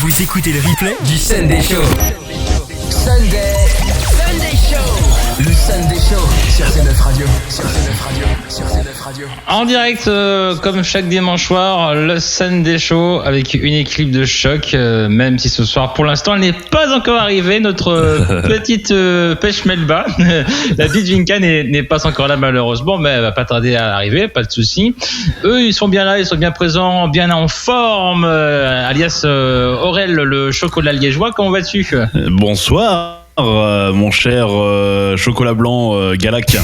Vous écoutez le replay du Sunday Show. Sunday Show. Le Sunday Show sur C9 Radio. En direct, comme chaque dimanche soir, le Sunday Show avec une équipe de choc. Même si ce soir, pour l'instant, elle n'est pas encore arrivée. Notre petite pêche Melba, la petite Vinka n'est pas encore là malheureusement, mais elle va pas tarder à arriver, pas de souci. Eux, ils sont bien là, ils sont bien présents, bien en forme. Alias Aurel, le chocolat liégeois. Comment vas-tu ? Bonsoir. Mon cher chocolat blanc Galac,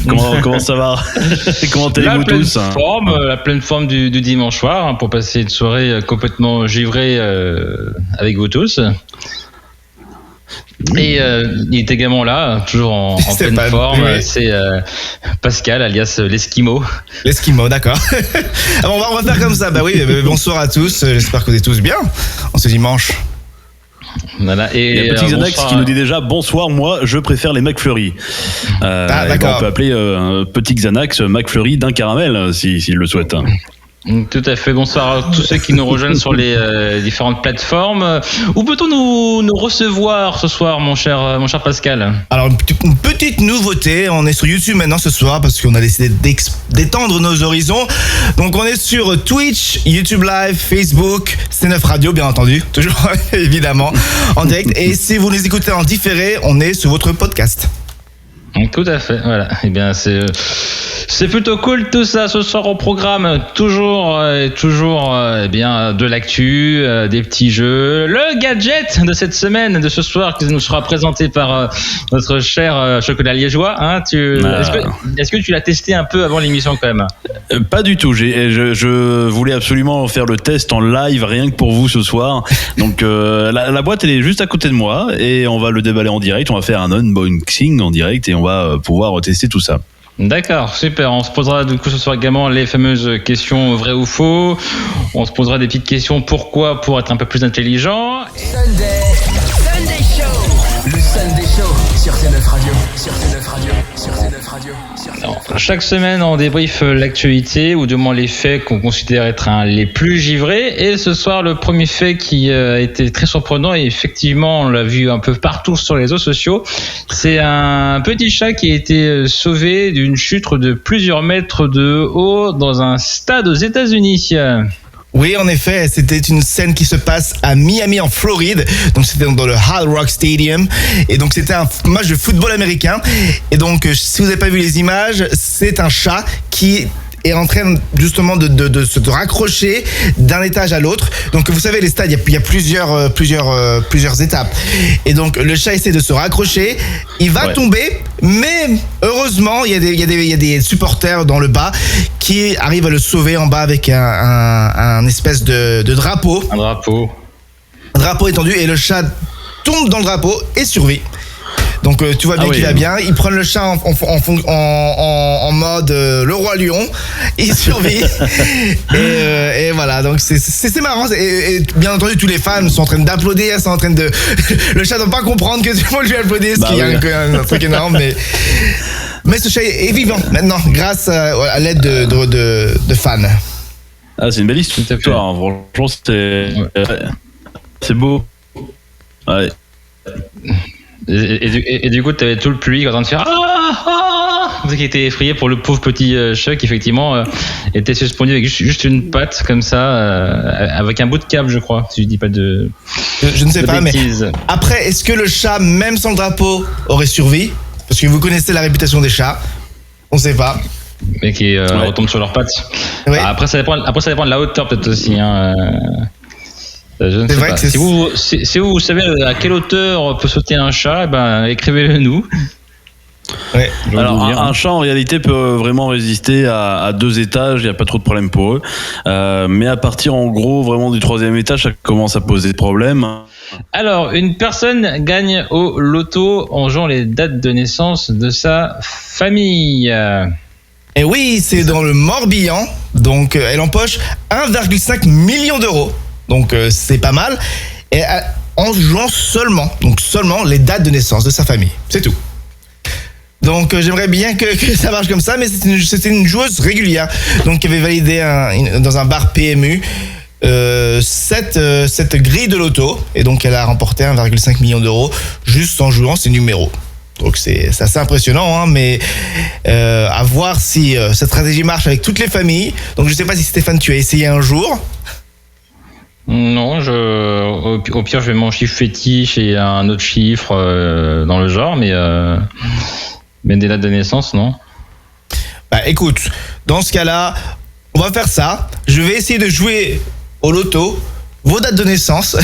comment ça va? Comment allez-vous tous? La pleine forme du dimanche soir, pour passer une soirée complètement givrée avec vous tous. Et il est également là, toujours en pleine forme. Oui. C'est Pascal, alias l'Esquimau. L'Esquimau, d'accord. Alors on va faire comme ça. Bah oui, bonsoir à tous. J'espère que vous êtes tous bien en ce dimanche. Voilà. Et il y a Petit Xanax qui nous dit déjà bonsoir, moi je préfère les McFlurry. D'accord. On peut appeler Petit Xanax McFlurry d'un caramel s'il le souhaite. Tout à fait. Bonsoir à tous ceux qui nous rejoignent sur les différentes plateformes. Où peut-on nous recevoir ce soir, mon cher Pascal ? Alors une petite nouveauté, on est sur YouTube maintenant ce soir parce qu'on a décidé d'étendre nos horizons. Donc on est sur Twitch, YouTube Live, Facebook, C9 Radio bien entendu, toujours évidemment en direct. Et si vous les écoutez en différé, on est sur votre podcast. Tout à fait, voilà. Eh bien, c'est plutôt cool tout ça. Ce soir au programme, toujours eh bien de l'actu, des petits jeux, le gadget de cette semaine, de ce soir, qui nous sera présenté par notre cher chocolat liégeois. Hein, est-ce que tu l'as testé un peu avant l'émission quand même ? Pas du tout. Je voulais absolument faire le test en live, rien que pour vous ce soir. Donc la boîte elle est juste à côté de moi et on va le déballer en direct. On va faire un unboxing en direct et on va pouvoir tester tout ça. D'accord, super. On se posera du coup ce soir également les fameuses questions vraies ou faux. On se posera des petites questions pourquoi, pour être un peu plus intelligent. Sunday Show. Le Sunday Show sur C9 Radio. Alors, chaque semaine, on débriefe l'actualité ou du moins les faits qu'on considère être les plus givrés. Et ce soir, le premier fait qui a été très surprenant, et effectivement, on l'a vu un peu partout sur les réseaux sociaux, c'est un petit chat qui a été sauvé d'une chute de plusieurs mètres de haut dans un stade aux États-Unis. Oui, en effet, c'était une scène qui se passe à Miami en Floride. Donc c'était dans le Hard Rock Stadium et donc c'était un match de football américain. Et donc si vous n'avez pas vu les images, c'est un chat qui est en train justement de se raccrocher d'un étage à l'autre. Donc vous savez les stades, il y a plusieurs étapes. Et donc le chat essaie de se raccrocher, il va tomber, mais heureusement il y a des supporters dans le bas qui arrivent à le sauver en bas avec un espèce de drapeau. Un drapeau étendu et le chat tombe dans le drapeau et survit. Donc tu vois bien qu'il va bien. Ils prennent le chat en mode le roi lion. Il survit. et voilà. Donc c'est marrant. Et bien entendu tous les fans sont en train d'applaudir, sont en train de. Le chat ne doit pas comprendre que tout le monde lui applaudit, ce qui est un truc énorme. Mais ce chat est vivant maintenant grâce à l'aide de fans. Ah, c'est une belle histoire. Franchement, c'est beau. Ouais. Et du coup, tu avais tout le public en train de faire qui était effrayé pour le pauvre petit chat qui effectivement était suspendu avec juste une patte comme ça, avec un bout de câble, je crois, si je dis pas de. Je ne sais pas, bêtises. Mais après, est-ce que le chat, même sans le drapeau, aurait survécu ? Parce que vous connaissez la réputation des chats, on ne sait pas. Mais qui retombent sur leurs pattes. Ouais. Après, ça dépend de la hauteur peut-être aussi. Je ne sais pas. Si vous savez à quelle hauteur peut sauter un chat, écrivez-le nous. Ouais. Alors un chat en réalité peut vraiment résister à 2 étages, il n'y a pas trop de problème pour eux. Mais à partir en gros vraiment du 3e étage, ça commence à poser des problèmes. Alors une personne gagne au loto en jouant les dates de naissance de sa famille. Et oui, c'est dans le Morbihan. Donc elle empoche 1,5 million d'euros. Donc c'est pas mal. Et en jouant seulement les dates de naissance de sa famille. C'est tout. Donc j'aimerais bien que ça marche comme ça, mais c'était une joueuse régulière. Donc qui avait validé dans un bar PMU cette grille de loto. Et donc, elle a remporté 1,5 million d'euros juste en jouant ses numéros. Donc, c'est assez impressionnant, hein, mais à voir si cette stratégie marche avec toutes les familles. Donc, je ne sais pas si Stéphane, tu as essayé un jour. Non, au pire, je vais mon chiffre fétiche et un autre chiffre dans le genre, mais des dates de naissance, non. Bah, écoute, dans ce cas-là, on va faire ça. Je vais essayer de jouer au loto. Vos dates de naissance,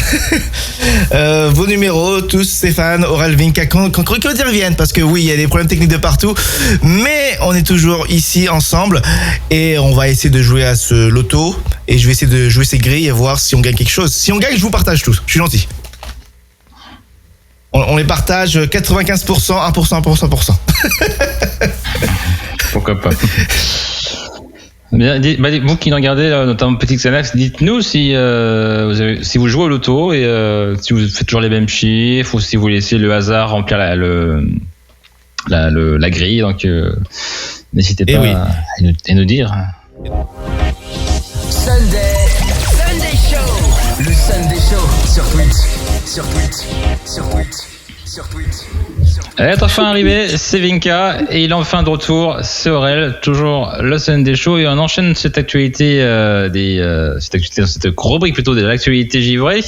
vos numéros, tous, Stéphane, Aurel, Vinka, qu'on y revienne, parce que oui, il y a des problèmes techniques de partout, mais on est toujours ici ensemble, et on va essayer de jouer à ce loto, et je vais essayer de jouer ces grilles et voir si on gagne quelque chose. Si on gagne, je vous partage tous, je suis gentil. On les partage 95%, 1%, 1%. Pourquoi pas. Bien, vous qui nous regardez, notamment Petit Xanax, dites-nous si vous jouez au loto et si vous faites toujours les mêmes chiffres ou si vous laissez le hasard remplir la grille. Donc, n'hésitez pas à nous dire. Sunday Show. Le Sunday Show sur Twitch. Elle est enfin arrivé, c'est Vinka et il est enfin de retour, c'est Aurel, toujours le Sunday Show et on enchaîne cette actualité cette rubrique plutôt de l'actualité givrée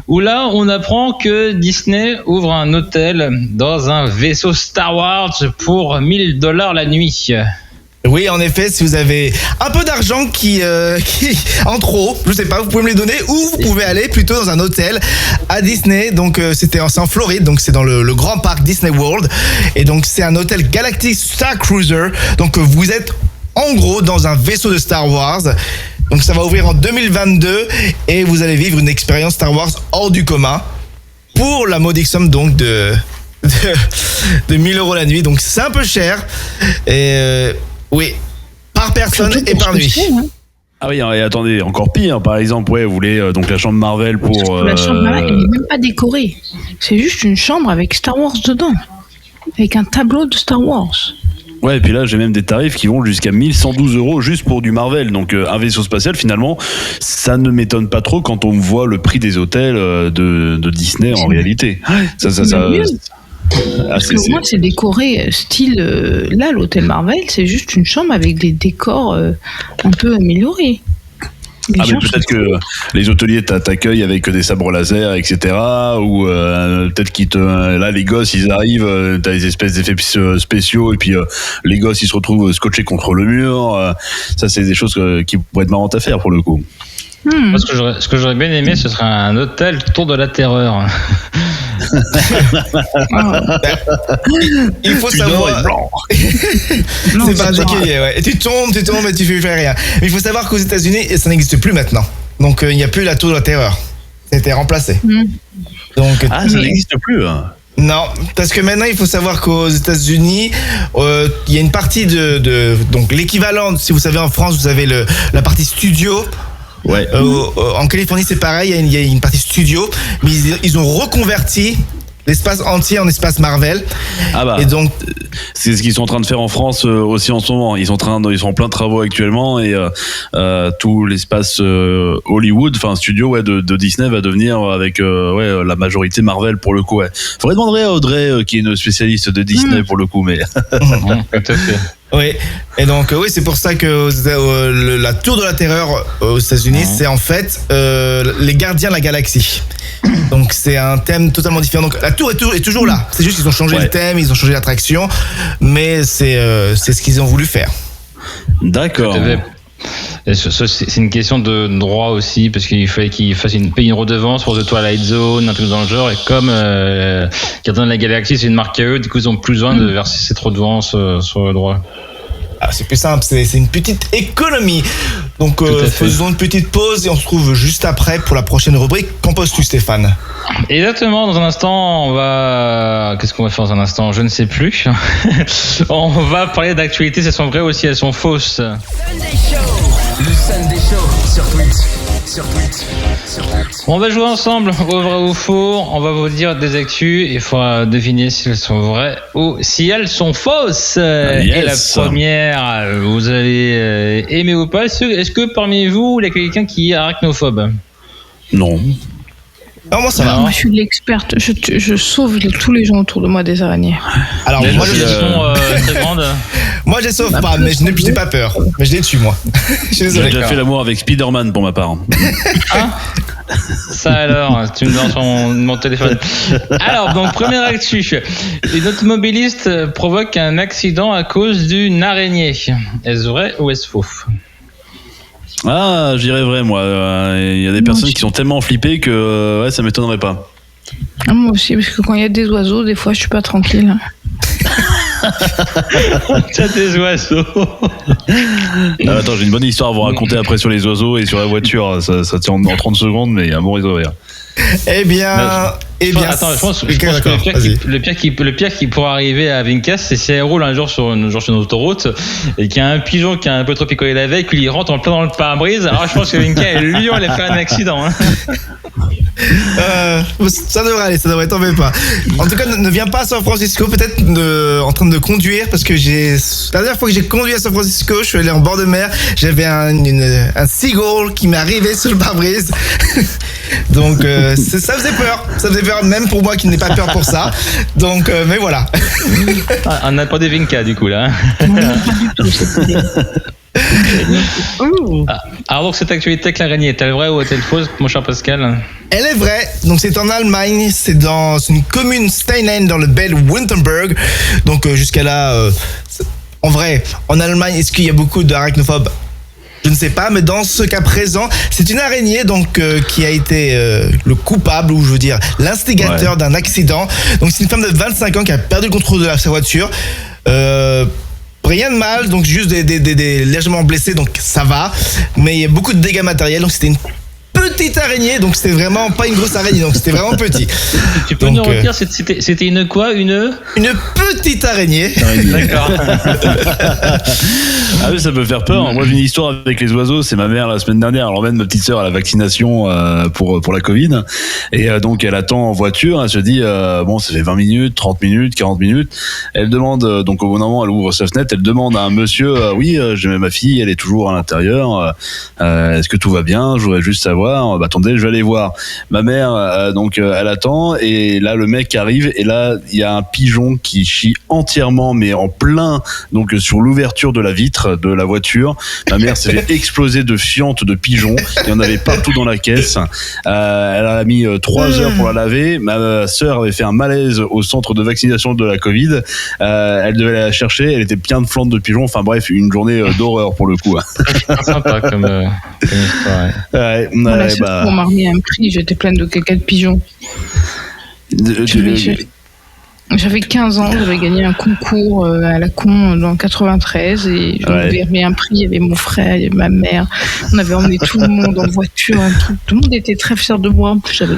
où là on apprend que Disney ouvre un hôtel dans un vaisseau Star Wars pour $1000 la nuit. Oui, en effet, si vous avez un peu d'argent qui en trop, je sais pas, vous pouvez me les donner ou vous pouvez aller plutôt dans un hôtel à Disney. Donc c'est en Floride, donc c'est dans le grand parc Disney World et donc c'est un hôtel Galactic Star Cruiser. Donc vous êtes en gros dans un vaisseau de Star Wars. Donc ça va ouvrir en 2022 et vous allez vivre une expérience Star Wars hors du commun pour la modique somme donc de 1000 € la nuit. Donc c'est un peu cher et oui, par personne et par nuit. Ah oui, et attendez, encore pire, par exemple, vous voulez donc la chambre Marvel pour... La chambre Marvel, elle n'est même pas décorée. C'est juste une chambre avec Star Wars dedans. Avec un tableau de Star Wars. Ouais, et puis là, j'ai même des tarifs qui vont jusqu'à 1112 € juste pour du Marvel. Donc, un vaisseau spatial, finalement, ça ne m'étonne pas trop quand on voit le prix des hôtels de Disney en réalité. Parce que moi, c'est décoré style... là, l'hôtel Marvel, c'est juste une chambre avec des décors un peu améliorés. Mais peut-être que les hôteliers t'accueillent avec des sabres laser, etc. Ou peut-être là, les gosses, ils arrivent, t'as des espèces d'effets spéciaux, et puis les gosses, ils se retrouvent scotchés contre le mur. Ça, c'est des choses qui pourraient être marrantes à faire, pour le coup. Moi, ce que j'aurais bien aimé, ce serait un hôtel Tour de la Terreur. Il faut savoir. C'est particulier, ouais. Et tu tombes, mais tu fais rien. Mais il faut savoir qu'aux États-Unis, ça n'existe plus maintenant. Donc il n'y a plus la Tour de la Terreur. Ça a été remplacé. Donc, ça n'existe plus. Hein. Non, parce que maintenant il faut savoir qu'aux États-Unis, il y a une partie donc l'équivalent. Si vous savez, en France, vous avez la partie studio. Ouais. En Californie, c'est pareil, il y a une partie studio, mais ils ont reconverti l'espace entier en espace Marvel. Ah bah. Et donc, c'est ce qu'ils sont en train de faire en France aussi en ce moment. Ils sont en plein de travaux actuellement et tout l'espace Hollywood, enfin studio de Disney va devenir avec la majorité Marvel pour le coup. Ouais. Faudrait demander à Audrey qui est une spécialiste de Disney pour le coup, mais. Tout à fait. Oui, et donc c'est pour ça que la Tour de la Terreur aux États-Unis, c'est en fait les gardiens de la galaxie. Donc c'est un thème totalement différent. Donc la tour est toujours là. C'est juste qu'ils ont changé le thème, ils ont changé l'attraction, mais c'est ce qu'ils ont voulu faire. D'accord. Et c'est une question de droit aussi, parce qu'il fallait qu'ils payent une redevance pour The Twilight Zone, un truc dans le genre, et comme Gardiens de la Galaxie c'est une marque à eux, du coup ils ont plus besoin de verser cette redevance sur le droit. Ah, c'est plus simple, c'est une petite économie. Donc faisons une petite pause et on se retrouve juste après pour la prochaine rubrique. Qu'en penses-tu, Stéphane? Exactement, dans un instant, qu'est-ce qu'on va faire dans un instant? Je ne sais plus. On va parler d'actualités, si elles sont vraies ou si elles sont fausses. Sunday Show. Le Sunday Show sur Twitch. On va jouer ensemble au vrai ou faux. On va vous dire des actus. Il faudra deviner si elles sont vraies ou si elles sont fausses. Yes. Et la première, vous allez aimer ou pas. Est-ce que parmi vous, il y a quelqu'un qui est arachnophobe? Non. Non, moi ça va. Moi, je suis l'experte. Je sauve tous les gens autour de moi des araignées. Alors moi Les je, sont très grandes. moi je les sauve pas, mais je n'ai pas peur. Mais je les tue moi. Je suis J'ai désolé. déjà fait l'amour avec Spider-Man pour ma part. Ça alors, tu me donnes mon téléphone. Alors, donc, première actu. Une automobiliste provoque un accident à cause d'une araignée. Est-ce vrai ou est-ce faux? Ah, je dirais vrai, moi. Il y a des personnes qui sont tellement flippées que ouais, ça m'étonnerait pas. Ah, moi aussi, parce que quand il y a des oiseaux, des fois, je suis pas tranquille. T'as des oiseaux. Ah, attends, j'ai une bonne histoire à vous raconter après sur les oiseaux et sur la voiture. Ça tient en 30 secondes, mais il y a un bon réseau rire. Eh bien, Attends, je pense que le pire qui pourrait arriver à Vinkas, c'est si elle roule un jour sur une autoroute et qu'il y a un pigeon qui a un peu trop picolé la veille, qu'il rentre en plein dans le pare-brise. Alors je pense que Vinkas, lui, elle a fait un accident. Hein. ça devrait aller, t'en fais pas. En tout cas, ne viens pas à San Francisco, peut-être en train de conduire, parce que la dernière fois que j'ai conduit à San Francisco, je suis allé en bord de mer, j'avais un seagull qui m'est arrivé sur le pare-brise. Donc ça faisait peur, même pour moi qui n'ai pas peur pour ça. Donc, mais voilà. On n'a pas des Vinkas du coup là. Alors donc cette actualité avec l'araignée, est-elle vraie ou est-elle fausse, mon cher Pascal? Elle est vraie, donc c'est en Allemagne, c'est dans une commune Steinheim dans le Bade-Württemberg. Donc jusqu'à là, en vrai, en Allemagne, est-ce qu'il y a beaucoup d'arachnophobes? Je ne sais pas, mais dans ce cas présent, c'est une araignée donc qui a été le coupable, ou je veux dire l'instigateur d'un accident. Donc c'est une femme de 25 ans qui a perdu le contrôle de sa voiture. Rien de mal, donc juste des légèrement blessés, donc ça va. Mais il y a beaucoup de dégâts matériels, donc c'était une petite araignée, donc c'était vraiment pas une grosse araignée, donc c'était vraiment petit. Tu peux nous redire, c'était une quoi? Une petite araignée. D'accord. Ah oui, ça peut faire peur. Moi, j'ai une histoire avec les oiseaux. C'est ma mère la semaine dernière. Elle emmène ma petite sœur à la vaccination pour la Covid. Et donc, elle attend en voiture. Elle se dit, bon, ça fait 20 minutes, 30 minutes, 40 minutes. Elle demande, donc au bon moment, elle ouvre sa fenêtre. Elle demande à un monsieur, oui, j'ai ma fille, elle est toujours à l'intérieur. Est-ce que tout va bien? Je voudrais juste savoir. Bah, attendez, je vais aller voir. Ma mère, donc, elle attend. Et là, le mec arrive. Et là, il y a un pigeon qui chie entièrement, mais en plein, donc sur l'ouverture de la vitre de la voiture. Ma mère s'est fait exploser de fientes de pigeons. Il y en avait partout dans la caisse. Elle a mis 3 heures pour la laver. Ma sœur avait fait un malaise au centre de vaccination de la Covid. Elle devait la chercher. Elle était pleine de flandes de pigeons. Enfin bref, une journée d'horreur pour le coup. Sympa comme histoire. Ouais, On m'a remis un prix, j'étais pleine de caca de pigeons. J'avais 15 ans, j'avais gagné un concours à la con dans 93 et j'avais remis un prix, il y avait mon frère, il y avait ma mère, on avait emmené tout le monde en voiture, tout le monde était très fier de moi, en plus j'avais,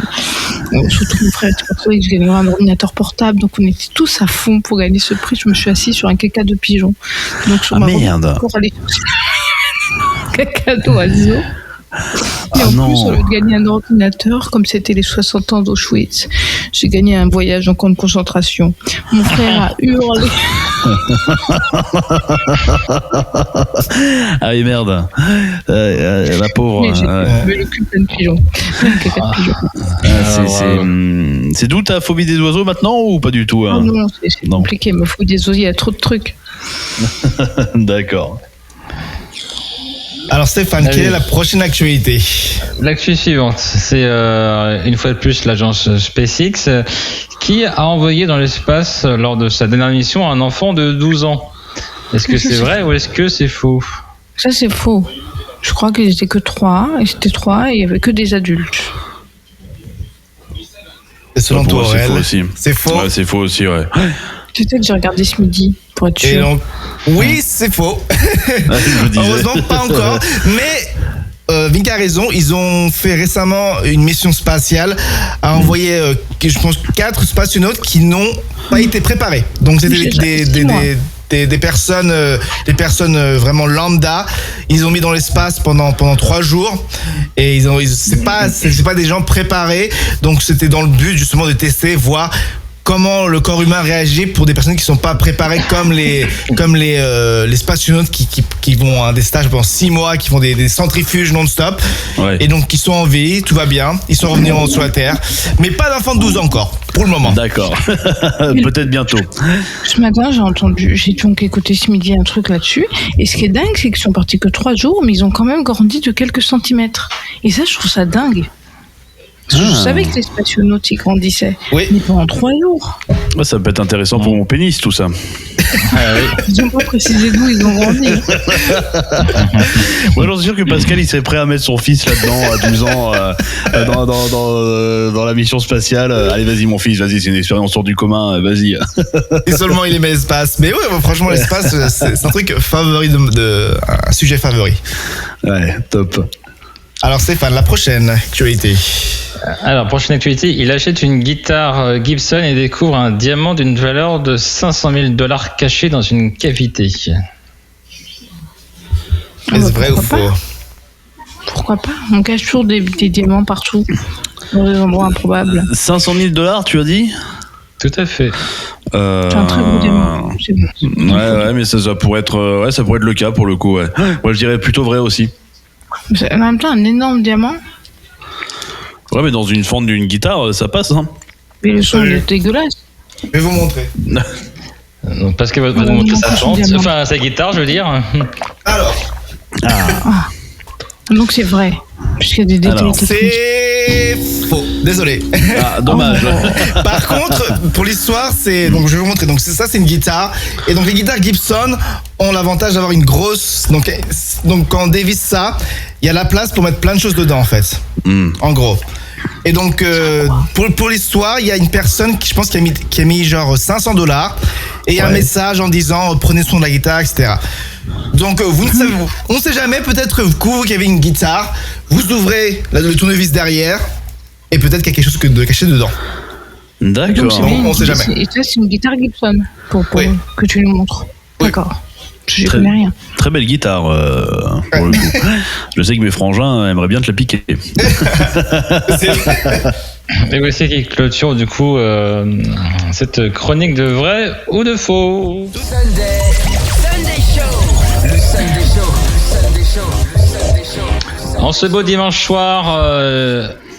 surtout mon frère était persuadé que je gagnerais un ordinateur portable, donc on était tous à fond pour gagner ce prix, je me suis assise sur un caca de pigeon. Donc sur ma pour aller caca d'oiseau. Et en plus, au lieu de gagner un ordinateur, comme c'était les 60 ans d'Auschwitz, j'ai gagné un voyage en camp de concentration. Mon frère a hurlé. Ah oui, merde. La pauvre. Mais le cul plein de pigeons. C'est d'où ta phobie des oiseaux maintenant ou pas du tout? Hein? Non, c'est compliqué. Ma phobie des oiseaux, il y a trop de trucs. D'accord. Alors Stéphane, quelle est la prochaine actualité? L'actu suivante, c'est une fois de plus l'agence SpaceX qui a envoyé dans l'espace lors de sa dernière mission un enfant de 12 ans. Est-ce que c'est vrai ou est-ce que c'est faux? Ça c'est faux. Je crois qu'ils étaient que 3, et c'était 3 et il n'y avait que des adultes. Et selon toi, c'est faux aussi. C'est faux? Ouais, c'est faux aussi, ouais. Peut-être que j'ai regardé ce midi pour être sûr. Donc, oui, c'est faux. Heureusement, pas encore. Mais Vink a raison. Ils ont fait récemment une mission spatiale à envoyer, je pense, 4 spationautes qui n'ont pas été préparés. Donc c'était des personnes vraiment lambda. Ils ont mis dans l'espace pendant 3 jours et c'est pas des gens préparés. Donc c'était dans le but justement de tester, voir comment le corps humain réagit pour des personnes qui sont pas préparées comme les spationautes qui vont à des stages pendant 6 mois, qui font des centrifuges non-stop. Ouais. Et donc qui sont en vie, tout va bien, ils sont revenus sur la Terre, mais pas d'enfants de 12 ans encore pour le moment. D'accord. Peut-être bientôt. Ce matin, j'ai donc écouté ce midi un truc là-dessus. Et ce qui est dingue, c'est qu'ils sont partis que 3 jours, mais ils ont quand même grandi de quelques centimètres. Et ça, je trouve ça dingue. Je savais que les spationautes, ils grandissaient. Oui. Mais pendant 3 jours. Ouais, ça peut être intéressant pour mon pénis, tout ça. Ils n'ont pas précisé d'où ils ont grandi. Moi, j'en suis sûr que Pascal, il serait prêt à mettre son fils là-dedans à 12 ans dans la mission spatiale. Allez, vas-y, mon fils, vas-y, c'est une expérience hors du commun, vas-y. Et seulement il aimait l'espace. Mais ouais, franchement, l'espace, c'est un truc favori un sujet favori. Ouais, top. Alors Stéphane, la prochaine actualité. Alors, prochaine actualité, il achète une guitare Gibson et découvre un diamant d'une valeur de $500,000 caché dans une cavité. Est-ce vrai ou faux? Pourquoi pas? On cache toujours des diamants partout, dans des endroits improbables. $500,000, tu as dit? Tout à fait. C'est un très beau diamant. C'est bon. Ouais, mais ça pourrait être le cas pour le coup, ouais. Moi, je dirais plutôt vrai aussi. C'est en même temps un énorme diamant. Ouais, mais dans une fente d'une guitare, ça passe, hein. Mais le son est dégueulasse. Je vais vous montrer. Donc, parce que va vous montrer sa chante, enfin sa guitare, je veux dire. Alors, Donc c'est vrai, puisqu'il y a des détails Alors, techniques. c'est faux. Désolé. Ah, dommage. Par contre, pour l'histoire, donc je vais vous montrer. Donc ça, c'est une guitare. Et donc les guitares Gibson ont l'avantage d'avoir une grosse. Donc quand on dévisse ça, il y a la place pour mettre plein de choses dedans en fait. En gros. Et donc pour l'histoire, il y a une personne je pense qui a mis genre $500 et il y a un message en disant prenez soin de la guitare, etc. Donc on ne sait jamais, peut-être vous qui avez une guitare, vous ouvrez le tournevis derrière et peut-être qu'il y a quelque chose de caché dedans. Donc, D'accord. c'est bien, On sait jamais. Et ça, c'est une guitare Gibson pour Oui. que tu nous montres. Oui. D'accord. Je Très- connais rien. Très belle guitare, pour le coup. Je sais que mes frangins aimeraient bien te la piquer. Et voici qui clôture du coup cette chronique de vrai ou de faux. Sunday Show. Le Sunday Show. En ce beau dimanche soir,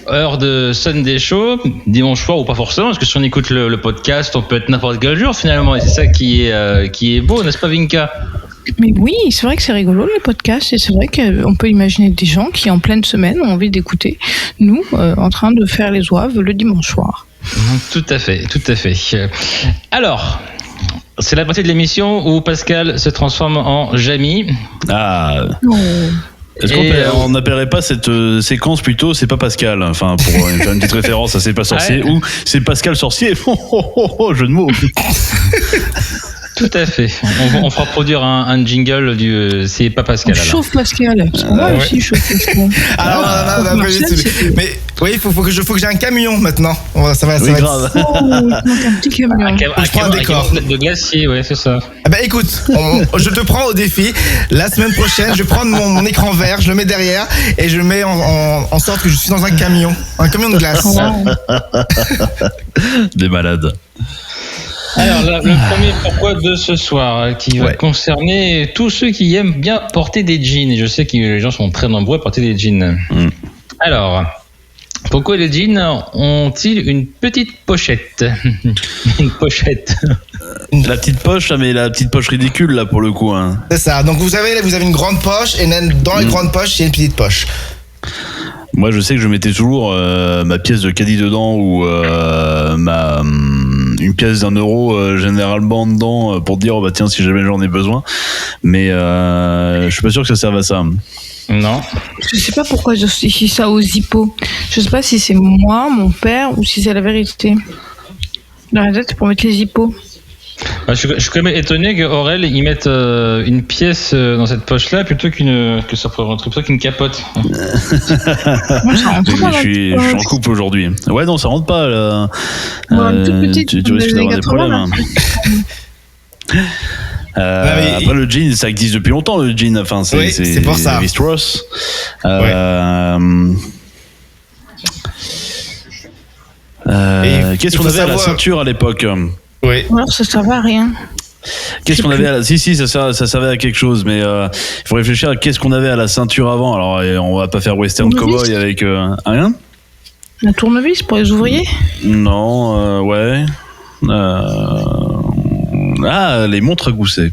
heure de Sunday Show, dimanche soir ou pas forcément, parce que si on écoute le podcast, on peut être n'importe quel jour finalement, et c'est ça qui est beau, n'est-ce pas Vinka? Mais oui, c'est vrai que c'est rigolo les podcasts et c'est vrai qu'on peut imaginer des gens qui en pleine semaine ont envie d'écouter nous en train de faire les oeuvres le dimanche soir. Tout à fait. Alors, c'est la partie de l'émission où Pascal se transforme en Jamie. Ah. Est-ce qu'on n'appellerait pas cette séquence plutôt c'est pas Pascal, enfin pour faire une petite référence à C'est pas sorcier, ou c'est Pascal sorcier, jeu de mots. Tout à fait. On fera produire un jingle du c'est pas Pascal. On chauffe Pascal. Parce que moi aussi, je chauffe Pascal. Non, mais oui, il faut que j'ai un camion maintenant. Ça va Grave. Oh, il manque un petit camion. Un prends un décor. de glacier, ouais, c'est ça. Ah bah écoute, je te prends au défi. La semaine prochaine, je vais prendre mon écran vert, je le mets derrière et je le mets en sorte que je suis dans un camion de glace. Des malades. Alors, le premier pourquoi de ce soir, qui va concerner tous ceux qui aiment bien porter des jeans. Et je sais que les gens sont très nombreux à porter des jeans. Alors, pourquoi les jeans ont-ils une petite pochette? Une pochette. La petite poche, mais la petite poche ridicule là pour le coup. Hein. C'est ça. Donc vous avez une grande poche et dans la grande poche, il y a une petite poche. Moi, je sais que je mettais toujours ma pièce de caddie dedans ou une pièce d'€1 généralement dedans pour dire bah tiens si jamais j'en ai besoin. Mais je suis pas sûr que ça serve à ça. Non. Je sais pas pourquoi j'associe ça aux hippos. Je sais pas si c'est moi, mon père, ou si c'est la vérité. Dans la tête, c'est pour mettre les hippos. Je suis quand même étonné qu'Aurel y mette une pièce dans cette poche-là plutôt qu'une capote. Moi, ça rentre pas dans Je suis en couple aujourd'hui. Ouais non ça rentre pas là. Une toute petite, tu risques d'avoir des problèmes. mais- Après le jean, ça existe depuis longtemps le jean. Enfin, c'est pour ça. Levi-Strauss. Qu'est-ce il qu'on faut avait à la savoir- ceinture à l'époque? Oui. Alors, ça servait à rien. Qu'est-ce qu'on avait à la... Si, ça servait à quelque chose, mais il faut réfléchir à qu'est-ce qu'on avait à la ceinture avant. Alors, on va pas faire Western Tournevis. Cowboy avec rien. Un tournevis pour les ouvriers. Non, ouais. Les montres à gousset.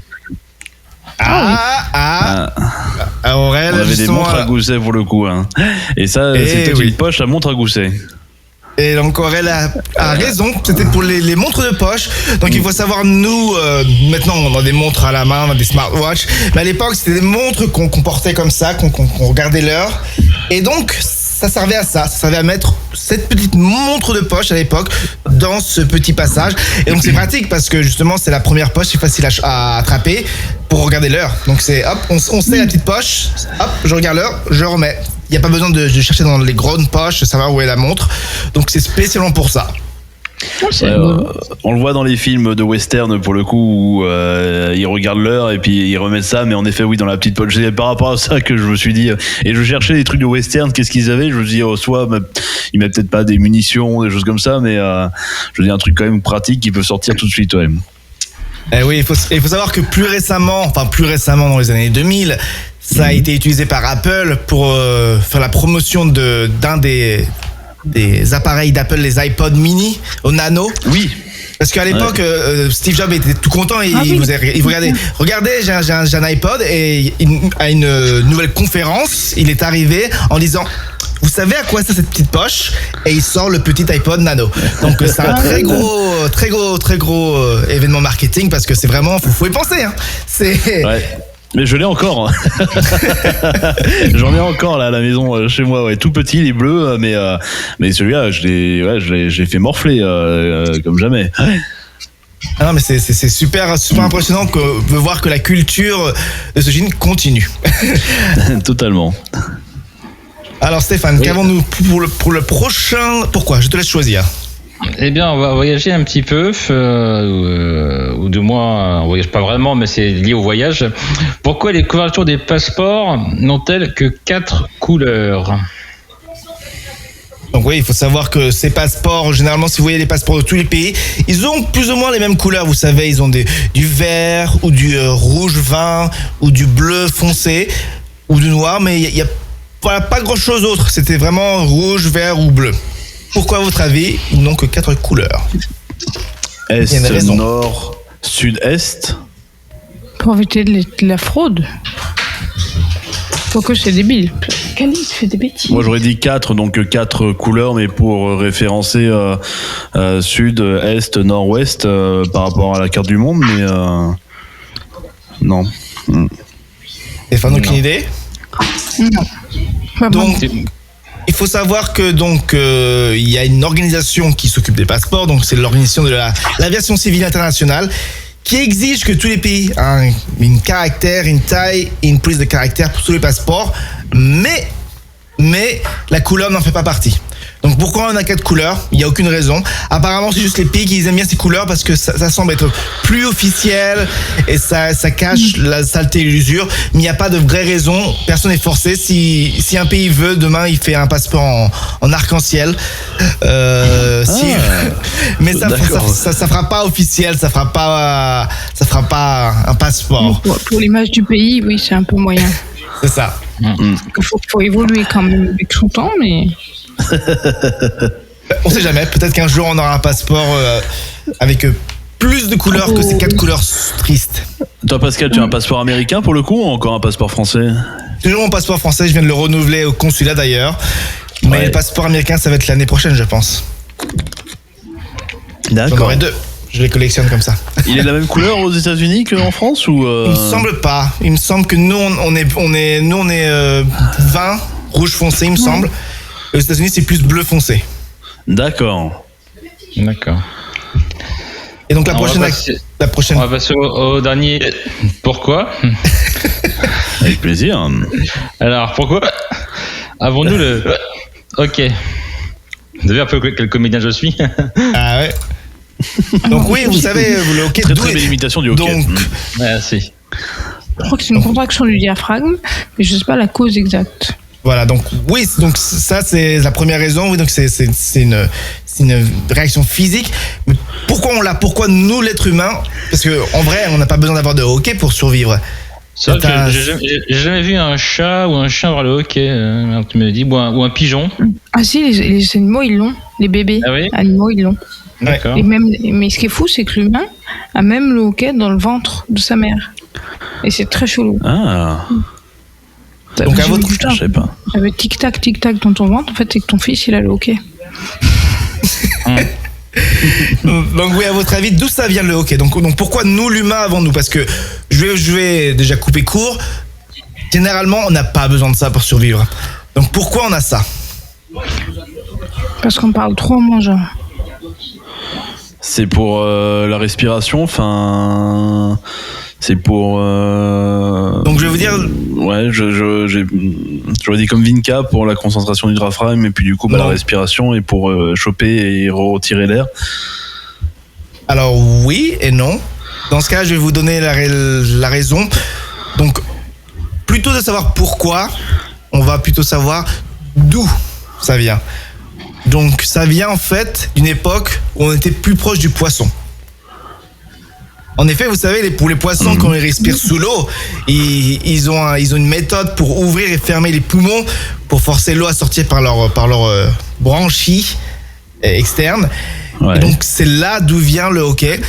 Aurel, On avait des justement, montres à gousset pour le coup. Hein. Et ça, c'était oui. une poche à montre à gousset. Et donc Aurel a raison, c'était pour les montres de poche. Donc il faut savoir, nous, maintenant on a des montres à la main, on a des smartwatches. Mais à l'époque c'était des montres qu'on portait comme ça, qu'on regardait l'heure. Et donc ça servait à ça, ça servait à mettre cette petite montre de poche à l'époque dans ce petit passage. Et donc c'est pratique parce que justement c'est la première poche, c'est facile à attraper pour regarder l'heure. Donc c'est hop, on sait la petite poche, hop, je regarde l'heure, je remets. Il n'y a pas besoin de chercher dans les grandes poches, de savoir où est la montre. Donc c'est spécialement pour ça. On le voit dans les films de western pour le coup où ils regardent l'heure et puis ils remettent ça, mais en effet oui, dans la petite poche. C'est par rapport à ça que je me suis dit, et je cherchais des trucs de western, qu'est-ce qu'ils avaient, je me suis dit soit ils mettent peut-être pas des munitions, des choses comme ça, mais je veux dire un truc quand même pratique qui peut sortir tout de suite. Ouais. Oui, il faut savoir que plus récemment dans les années 2000, ça a été utilisé par Apple pour faire la promotion d'un des appareils d'Apple, les iPod mini au nano. Oui. Parce qu'à l'époque, Steve Jobs était tout content et il vous regardez, j'ai un iPod, et à une nouvelle conférence, il est arrivé en disant: vous savez à quoi sert cette petite poche? Et il sort le petit iPod Nano. Donc c'est un très gros événement marketing, parce que c'est vraiment, faut y penser. Hein. C'est. Ouais. Mais je l'ai encore. J'en ai encore là à la maison chez moi. Ouais, tout petit, il est bleu, mais celui-là, je l'ai fait morfler comme jamais. Ah non, mais c'est super impressionnant de voir que la culture de ce jean continue. Totalement. Alors Stéphane, qu'avons-nous pour le prochain? Pourquoi? Je te laisse choisir. Eh bien, on va voyager un petit peu, ou de moins, on voyage pas vraiment, mais c'est lié au voyage. Pourquoi les couvertures des passeports n'ont-elles que 4 couleurs? Donc oui, il faut savoir que ces passeports, généralement, si vous voyez les passeports de tous les pays, ils ont plus ou moins les mêmes couleurs. Vous savez, ils ont du vert ou du rouge vin ou du bleu foncé ou du noir, mais il y a pas grand-chose d'autre. C'était vraiment rouge, vert ou bleu. Pourquoi, à votre avis, ils n'ont que 4 couleurs? Est, nord, sud-est. Pour éviter de la fraude. Pourquoi c'est débile? Calice fait des bêtises. Moi j'aurais dit 4, donc 4 couleurs, mais pour référencer sud, est, nord, ouest par rapport à la carte du monde, mais non. Stéphane, aucune idée? Non. Pas Donc, bon. il faut savoir que il y a une organisation qui s'occupe des passeports, donc c'est l'organisation de l'aviation civile internationale, qui exige que tous les pays aient une caractère, une taille et une police de caractère pour tous les passeports, mais la couleur n'en fait pas partie. Donc pourquoi on a 4 couleurs? Il n'y a aucune raison. Apparemment c'est juste les pays qui aiment bien ces couleurs parce que ça semble être plus officiel et ça cache la saleté et l'usure. Mais il n'y a pas de vraie raison. Personne n'est forcé. Si un pays veut, demain il fait un passeport en arc-en-ciel. Mais ça fera pas officiel. Ça fera pas un passeport. Pour l'image du pays, oui, c'est un peu moyen. C'est ça. Il faut évoluer quand même avec son temps, mais... On sait jamais, peut-être qu'un jour on aura un passeport avec plus de couleurs que ces 4 couleurs tristes. Toi Pascal, tu as un passeport américain pour le coup ou encore un passeport français? Toujours mon passeport français, je viens de le renouveler au consulat d'ailleurs. Mais le passeport américain, ça va être l'année prochaine, je pense. D'accord. J'en aurai 2. Je les collectionne comme ça. Il est de la même couleur aux États-Unis qu'en France ou Il me semble pas. Il me semble que nous on est vin rouge foncé, il me semble. Aux États-Unis, c'est plus bleu foncé. D'accord. Et donc la prochaine. On va passer au dernier. Pourquoi? Avec plaisir. Alors pourquoi avons-nous le... Ok. Vous avez un peu quel comédien je suis? Ah ouais. Donc oui, vous savez, le hockey. Très belle imitation du hockey. Donc, Merci. Je crois que c'est une contraction du diaphragme, mais je sais pas la cause exacte. voilà, donc oui, donc ça c'est la première raison. Oui, donc c'est une réaction physique. Mais pourquoi on l'a? Pourquoi nous, l'être humain? Parce que en vrai, on n'a pas besoin d'avoir de hockey pour survivre. C'est vrai que j'ai jamais vu un chat ou un chien avoir le hockey, tu me dis, ou un pigeon. Ah si, les animaux ils l'ont, les bébés Ah oui animaux ils l'ont. D'accord. Et même, mais ce qui est fou, c'est que l'humain a même le hockey dans le ventre de sa mère. Et c'est très chelou. Ah, Donc à votre, je sais pas. Avec tic-tac dans ton ventre, en fait, c'est que ton fils, il a le hockey. donc oui, à votre avis, d'où ça vient le hockey? Donc pourquoi nous, l'humain, avons-nous? Parce que je vais déjà couper court. Généralement, on n'a pas besoin de ça pour survivre. Donc pourquoi on a ça? Parce qu'on parle trop en mangeant. C'est pour la respiration, enfin. C'est pour. Donc je vais vous dire. Ouais, j'aurais dit comme Vinca pour la concentration du diaphragme et puis du coup la Non. respiration et pour choper et retirer l'air. Alors oui et non. Dans ce cas, je vais vous donner la raison. Donc, plutôt de savoir pourquoi, on va plutôt savoir d'où ça vient. Donc, ça vient en fait d'une époque où on était plus proche du poisson. En effet, vous savez, pour les poissons, quand ils respirent sous l'eau, ils ont une méthode pour ouvrir et fermer les poumons pour forcer l'eau à sortir par leur branchie externe. Ouais. Et donc c'est là d'où vient le hockey.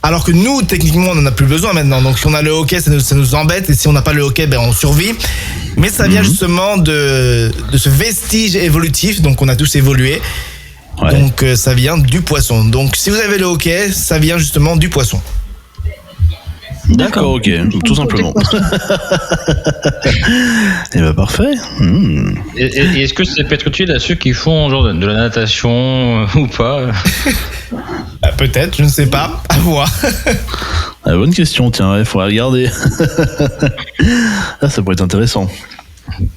Alors que nous, techniquement, on n'en a plus besoin maintenant. Donc si on a le hockey, ça nous embête. Et si on n'a pas le hockey, ben on survit. Mais ça vient justement de ce vestige évolutif. Donc on a tous évolué. Ouais. Donc ça vient du poisson. Donc si vous avez le hockey, ça vient justement du poisson. D'accord, ok, tout simplement. Et bah parfait. Et est-ce que c'est peut-être utile à ceux qui font genre de la natation ou pas? Peut-être, je ne sais pas. À voir. Ah, bonne question, tiens, il faudrait regarder. Ah, ça pourrait être intéressant.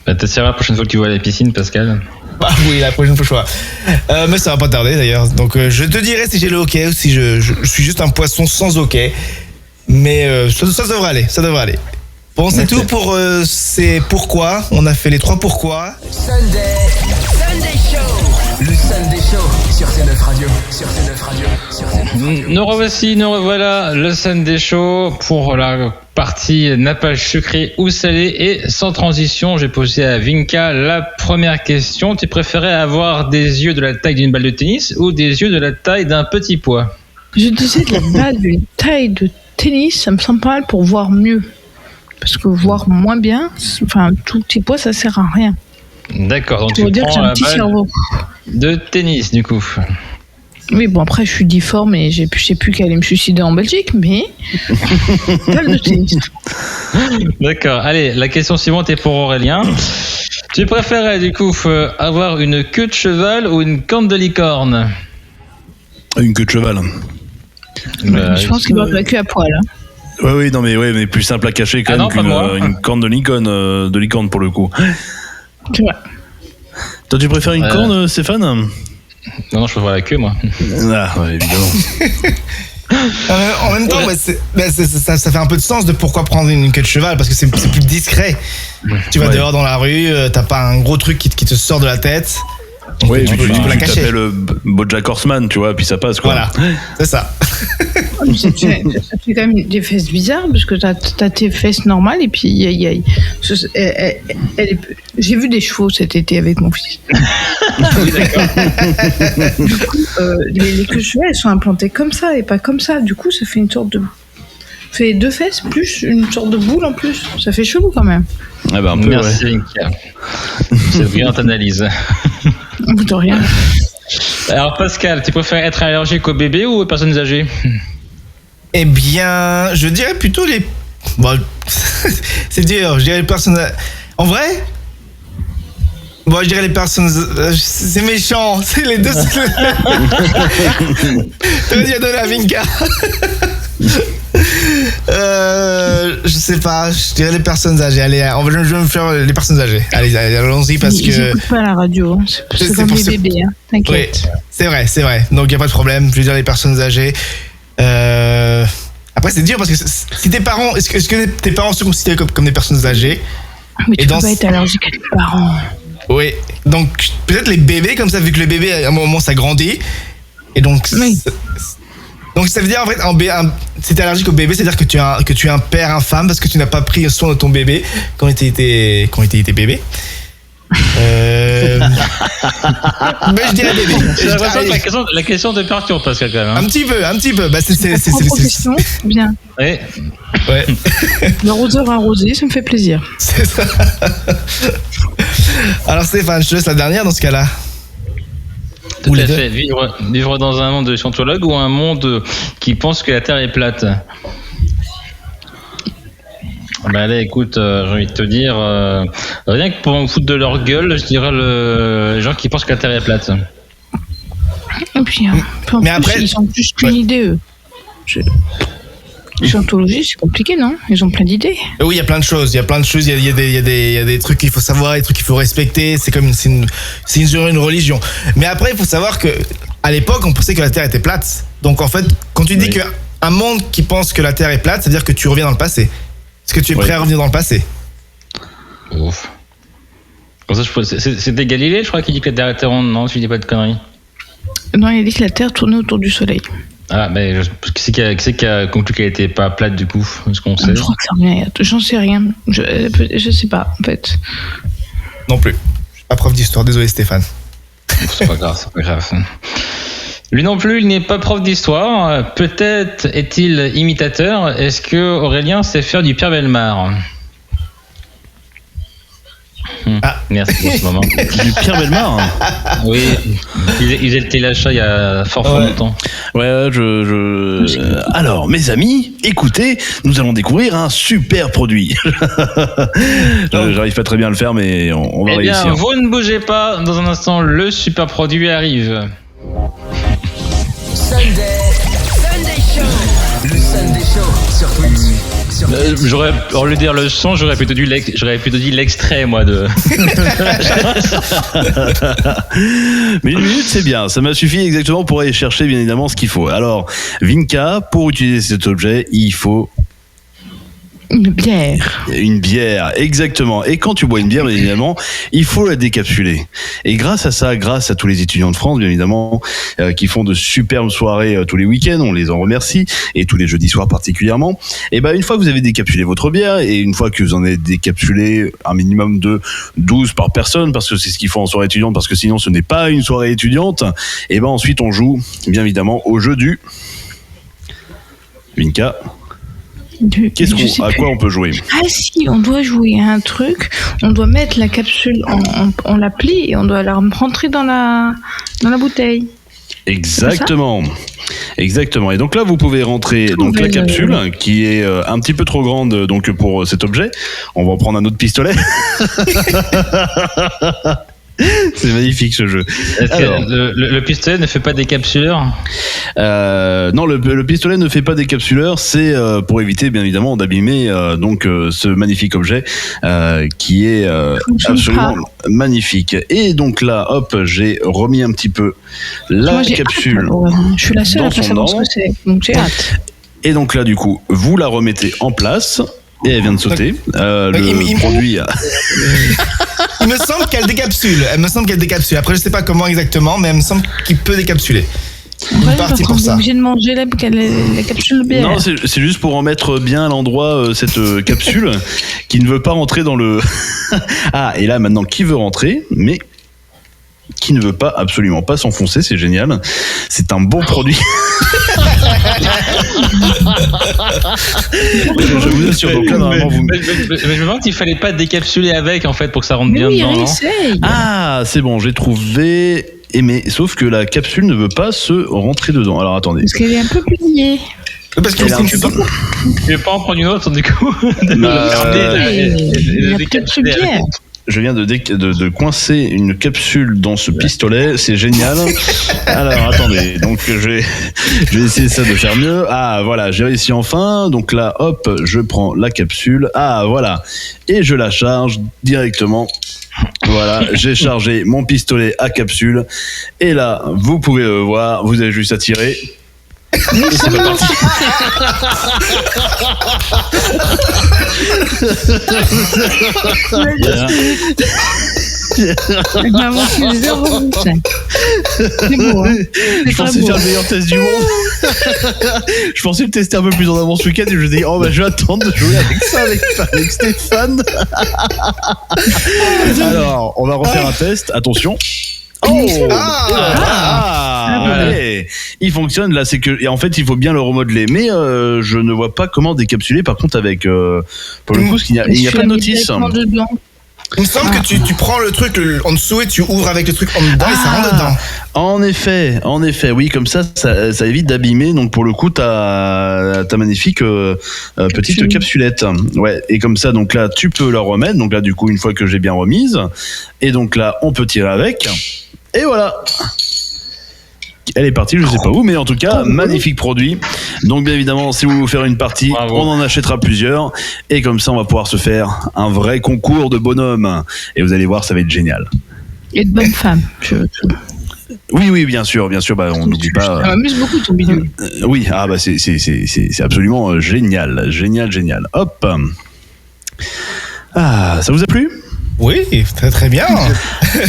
Bah, t'essaieras la prochaine fois que tu vas à la piscine, Pascal. Bah oui, la prochaine fois. Mais ça va pas tarder d'ailleurs. Donc je te dirai si j'ai le hockey ou si je suis juste un poisson sans hockey. Mais ça devrait aller, ça devrait aller. Bon, c'est tout pour c'est pourquoi. On a fait les 3 pourquoi. Sunday Show. Le Sunday Show sur C9 Radio. Sur C9 Radio. Sur C9 Radio. Nous revoilà, le Sunday Show pour la partie nappage sucré ou salé. Et sans transition, j'ai posé à Vinca la première question. Tu préférais avoir des yeux de la taille d'une balle de tennis ou des yeux de la taille d'un petit pois? Je disais de la balle d'une taille de tennis, ça me semble pas mal pour voir mieux. Parce que voir moins bien, enfin, tout petit pois, ça sert à rien. D'accord, donc Ça veut tu dire que j'ai prends un la petit balle cerveau. de tennis du coup. Oui, bon, après, je suis difforme et je sais plus qu'elle allait me suicider en Belgique, mais. Balle de tennis. D'accord, allez, la question suivante est pour Aurélien. Tu préférais du coup avoir une queue de cheval ou une corne de licorne? Une queue de cheval. Je pense qu'il va la queue à poil. Hein. Oui, non, mais plus simple à cacher quand Ah même non, pas moi. qu'une corne de licorne pour le coup. Tu vois. Toi, tu préfères une corne, Stéphane? Non, je préfère la queue moi. Ah, ouais, évidemment. En même temps, ça fait un peu de sens de pourquoi prendre une queue de cheval, parce que c'est plus discret. Tu vas dehors dans la rue, t'as pas un gros truc qui te sort de la tête. Donc Oui, tu peux la tu cacher. t'appelles Bojack Horseman, tu vois, puis ça passe quoi. Voilà, c'est ça. Ça fait quand même des fesses bizarres, parce que t'as tes fesses normales, et puis j'ai vu des chevaux cet été avec mon fils. Oui, d'accord. Du coup, les queues de cheval, elles sont implantées comme ça et pas comme ça. Du coup, ça fait une sorte de. Fait 2 fesses plus une sorte de boule en plus. Ça fait chelou quand même. Ah bah un peu, Merci ouais. Vinca. C'est une brillante analyse. Au bout de rien. Alors Pascal, tu préfères être allergique aux bébés ou aux personnes âgées? Eh bien, je dirais plutôt les. Bon, c'est dur, je dirais les personnes. En vrai? Bon, je dirais les personnes. C'est méchant, c'est les deux. T'as dit à donner à Vinca. Je sais pas, je dirais les personnes âgées. Allez, je vais me faire les personnes âgées. Allez, allons-y parce Ils que. n'écoutent pas la radio, hein. C'est comme les bébés, hein. T'inquiète. Oui, c'est vrai. Donc, il n'y a pas de problème. Je vais dire les personnes âgées. Après, c'est dur parce que si tes parents. Est-ce que tes parents sont considérés comme des personnes âgées? Mais tu peux pas être allergique à tes parents. Oui, donc peut-être les bébés, comme ça, vu que le bébé, à un moment, ça grandit. Et donc. Oui. Donc ça veut dire en fait, si t'es allergique au bébé, c'est-à-dire que tu es un père infâme parce que tu n'as pas pris soin de ton bébé quand il était bébé. Mais je dirais bébé. J'ai l'impression que la question te perturbe, Pascal, quand même. Hein. Un petit peu. Bah, c'est Bien. Ouais. L'arroseur arrosé, ça me fait plaisir. C'est ça. Alors Stéphane, je te laisse la dernière dans ce cas-là. Tout à fait. Vivre dans un monde de scientologues ou un monde qui pense que la Terre est plate. Bah allez, écoute, j'ai envie de te dire, rien que pour me foutre de leur gueule, je dirais les gens qui pensent que la Terre est plate. Et puis, mais après, ils ont plus qu'une idée, eux. Scientologie, c'est compliqué, non? Ils ont plein d'idées. Oui, il y a plein de choses. Il y a des trucs qu'il faut savoir, des trucs qu'il faut respecter. C'est une religion. Mais après, il faut savoir que à l'époque, on pensait que la Terre était plate. Donc en fait, quand tu dis qu'un monde qui pense que la Terre est plate, ça veut dire que tu reviens dans le passé. Est-ce que tu es prêt à revenir dans le passé? Ouf. Comme ça, c'était Galilée, je crois, qui dit que la Terre était ronde. Non, je dis pas de conneries. Non, il a dit que la Terre tournait autour du Soleil. Ah, mais qui c'est qui a conclu qu'elle était pas plate du coup? Est-ce qu'on sait? Je crois que ça revient. J'en sais rien. Je sais pas, en fait. Non plus. Je suis pas prof d'histoire. Désolé, Stéphane. C'est pas grave. Lui non plus, il n'est pas prof d'histoire. Peut-être est-il imitateur. Est-ce que Aurélien sait faire du Pierre Bellemare? Merci pour ce moment. Du Pierre Bellemare. Oui, il faisait le téléachat il y a fort longtemps. Ouais, Alors, mes amis, écoutez, nous allons découvrir un super produit. J'arrive pas très bien à le faire, mais on va réussir. Eh bien, vous ne bougez pas. Dans un instant, le super produit arrive. Sunday Show. Le Sunday Show sur Twitch. J'aurais, au lieu de dire le son, j'aurais plutôt dit l'extrait, moi, de. Mais une minute, c'est bien. Ça m'a suffi exactement pour aller chercher, bien évidemment, ce qu'il faut. Alors, Vinka, pour utiliser cet objet, il faut Une bière. Une bière, exactement. Et quand tu bois une bière, bien évidemment, il faut la décapsuler. Et grâce à ça, grâce à tous les étudiants de France, bien évidemment, qui font de superbes soirées tous les week-ends, on les en remercie, et tous les jeudis soirs particulièrement, et ben une fois que vous avez décapsulé votre bière, et une fois que vous en avez décapsulé un minimum de 12 par personne, parce que c'est ce qu'il faut en soirée étudiante, parce que sinon ce n'est pas une soirée étudiante, et ben ensuite on joue, bien évidemment, au jeu du... Vinka, à quoi on peut jouer? Ah si, on doit jouer à un truc, on doit mettre la capsule, on la plie et on doit la rentrer dans la bouteille. Exactement. Exactement. Et donc là, vous pouvez rentrer donc la capsule qui est un petit peu trop grande donc pour cet objet. On va en prendre un autre pistolet. C'est magnifique ce jeu. Alors, le pistolet ne fait pas des capsuleurs? Non, le pistolet ne fait pas des capsuleurs. C'est pour éviter bien évidemment d'abîmer donc ce magnifique objet qui est absolument magnifique. Et donc là, hop, j'ai remis un petit peu la capsule. Je suis la seule à pas savoir ce que c'est. Donc j'ai hâte. Et donc là, du coup, vous la remettez en place. Et elle vient de sauter. Le produit. Il me semble qu'elle décapsule. Après, je sais pas comment exactement, mais il me semble qu'il peut décapsuler. Une partie pour ça. On est obligé de manger la capsule de bière. Non, c'est juste pour en mettre bien à l'endroit cette capsule qui ne veut pas rentrer dans le. Ah, et là maintenant, qui veut rentrer, mais qui ne veut pas absolument pas s'enfoncer, c'est génial. C'est un bon produit. Je vous assure, donc là, normalement, vous... Mais je me demande s'il fallait pas décapsuler avec, en fait, pour que ça rentre bien dedans, non ? Ah, c'est bon, j'ai trouvé... Mais sauf que la capsule ne veut pas se rentrer dedans. Alors, attendez. Parce qu'elle est un peu pliée. Parce que je vais pas en prendre une autre, du coup. La capsule bière. Je viens de coincer une capsule dans ce pistolet, c'est génial. Alors attendez, donc je vais essayer ça de faire mieux. Ah voilà, j'ai réussi enfin. Donc là, hop, je prends la capsule. Ah voilà, et je la charge directement. Voilà, j'ai chargé mon pistolet à capsule. Et là, vous pouvez le voir, vous avez juste à tirer. Et c'est pas parti. C'est beau, hein. Je pensais faire le meilleur test du monde. Je pensais le tester un peu plus en avance ce week-end et je me dis je vais attendre de jouer avec ça avec Stéphane. Alors, on va refaire un test. Attention. Allez. Il fonctionne là, c'est que et en fait il faut bien le remodeler, mais je ne vois pas comment décapsuler. Par contre avec pour le coup il n'y a pas de notice. Il me semble que tu prends le truc en dessous et tu ouvres avec le truc en dedans et ça rentre dedans. En effet, oui, comme ça évite d'abîmer. Donc pour le coup, ta magnifique petite capsulette. Ouais, et comme ça, donc là, tu peux la remettre. Donc là, du coup, une fois que j'ai bien remise, et donc là, on peut tirer avec. Et voilà. Elle est partie, je sais pas où, mais en tout cas, magnifique produit. Donc bien évidemment, si vous voulez faire une partie, on en achètera plusieurs. Et comme ça, on va pouvoir se faire un vrai concours de bonhommes. Et vous allez voir, ça va être génial. Et de bonnes femmes. Oui, bien sûr. On n'oublie pas. Ça m'amuse beaucoup ton vidéo. Oui, c'est absolument génial. Hop. Ah, ça vous a plu ? Oui, très très bien.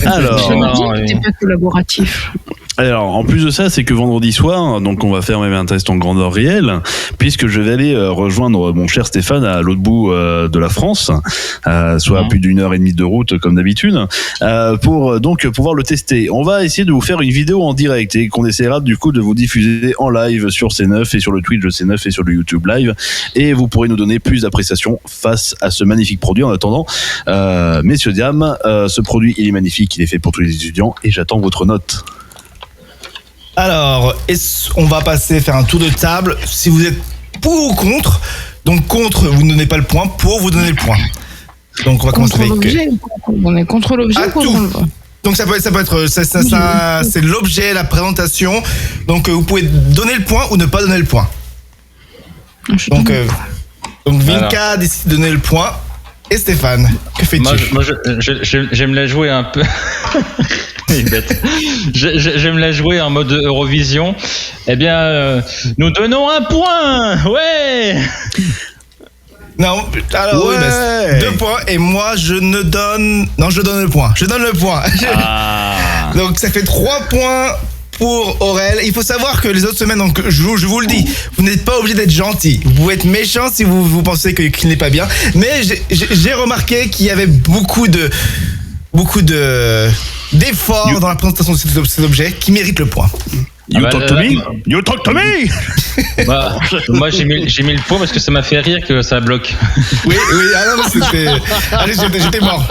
Alors, c'était pas collaboratif. Alors, en plus de ça, c'est que vendredi soir, donc on va faire même un test en grandeur réelle, puisque je vais aller rejoindre mon cher Stéphane à l'autre bout de la France, soit à plus d'1h30 de route comme d'habitude, pour donc pouvoir le tester. On va essayer de vous faire une vidéo en direct et qu'on essaiera du coup de vous diffuser en live sur C9 et sur le Twitch de C9 et sur le YouTube Live, et vous pourrez nous donner plus d'appréciation face à ce magnifique produit. En attendant, messieurs dames, ce produit il est magnifique, il est fait pour tous les étudiants et j'attends votre note. Alors, on va faire un tour de table. Si vous êtes pour ou contre, donc contre, vous ne donnez pas le point, pour, vous donnez le point. Donc, on va commencer avec... On est contre l'objet ou contre l'objet ? Donc, ça peut être c'est l'objet, la présentation. Donc, vous pouvez donner le point ou ne pas donner le point. Donc Vinka décide de donner le point. Et Stéphane, que fais-tu ? Moi, j'aime la jouer un peu... J'aime la jouer en mode Eurovision. Eh bien, nous donnons un point. Ouais. Non, alors ouais. 2 points et moi je donne le point. Je donne le point. Donc ça fait 3 points pour Aurel. Il faut savoir que les autres semaines, donc je vous le dis, vous n'êtes pas obligé d'être gentil. Vous pouvez être méchant si vous pensez qu'il n'est pas bien. Mais j'ai remarqué qu'il y avait beaucoup d'efforts dans la présentation de cet objet qui mérite le point. You talk to me. Moi j'ai mis le point parce que ça m'a fait rire que ça bloque. Oui, c'était... Allez, j'étais mort.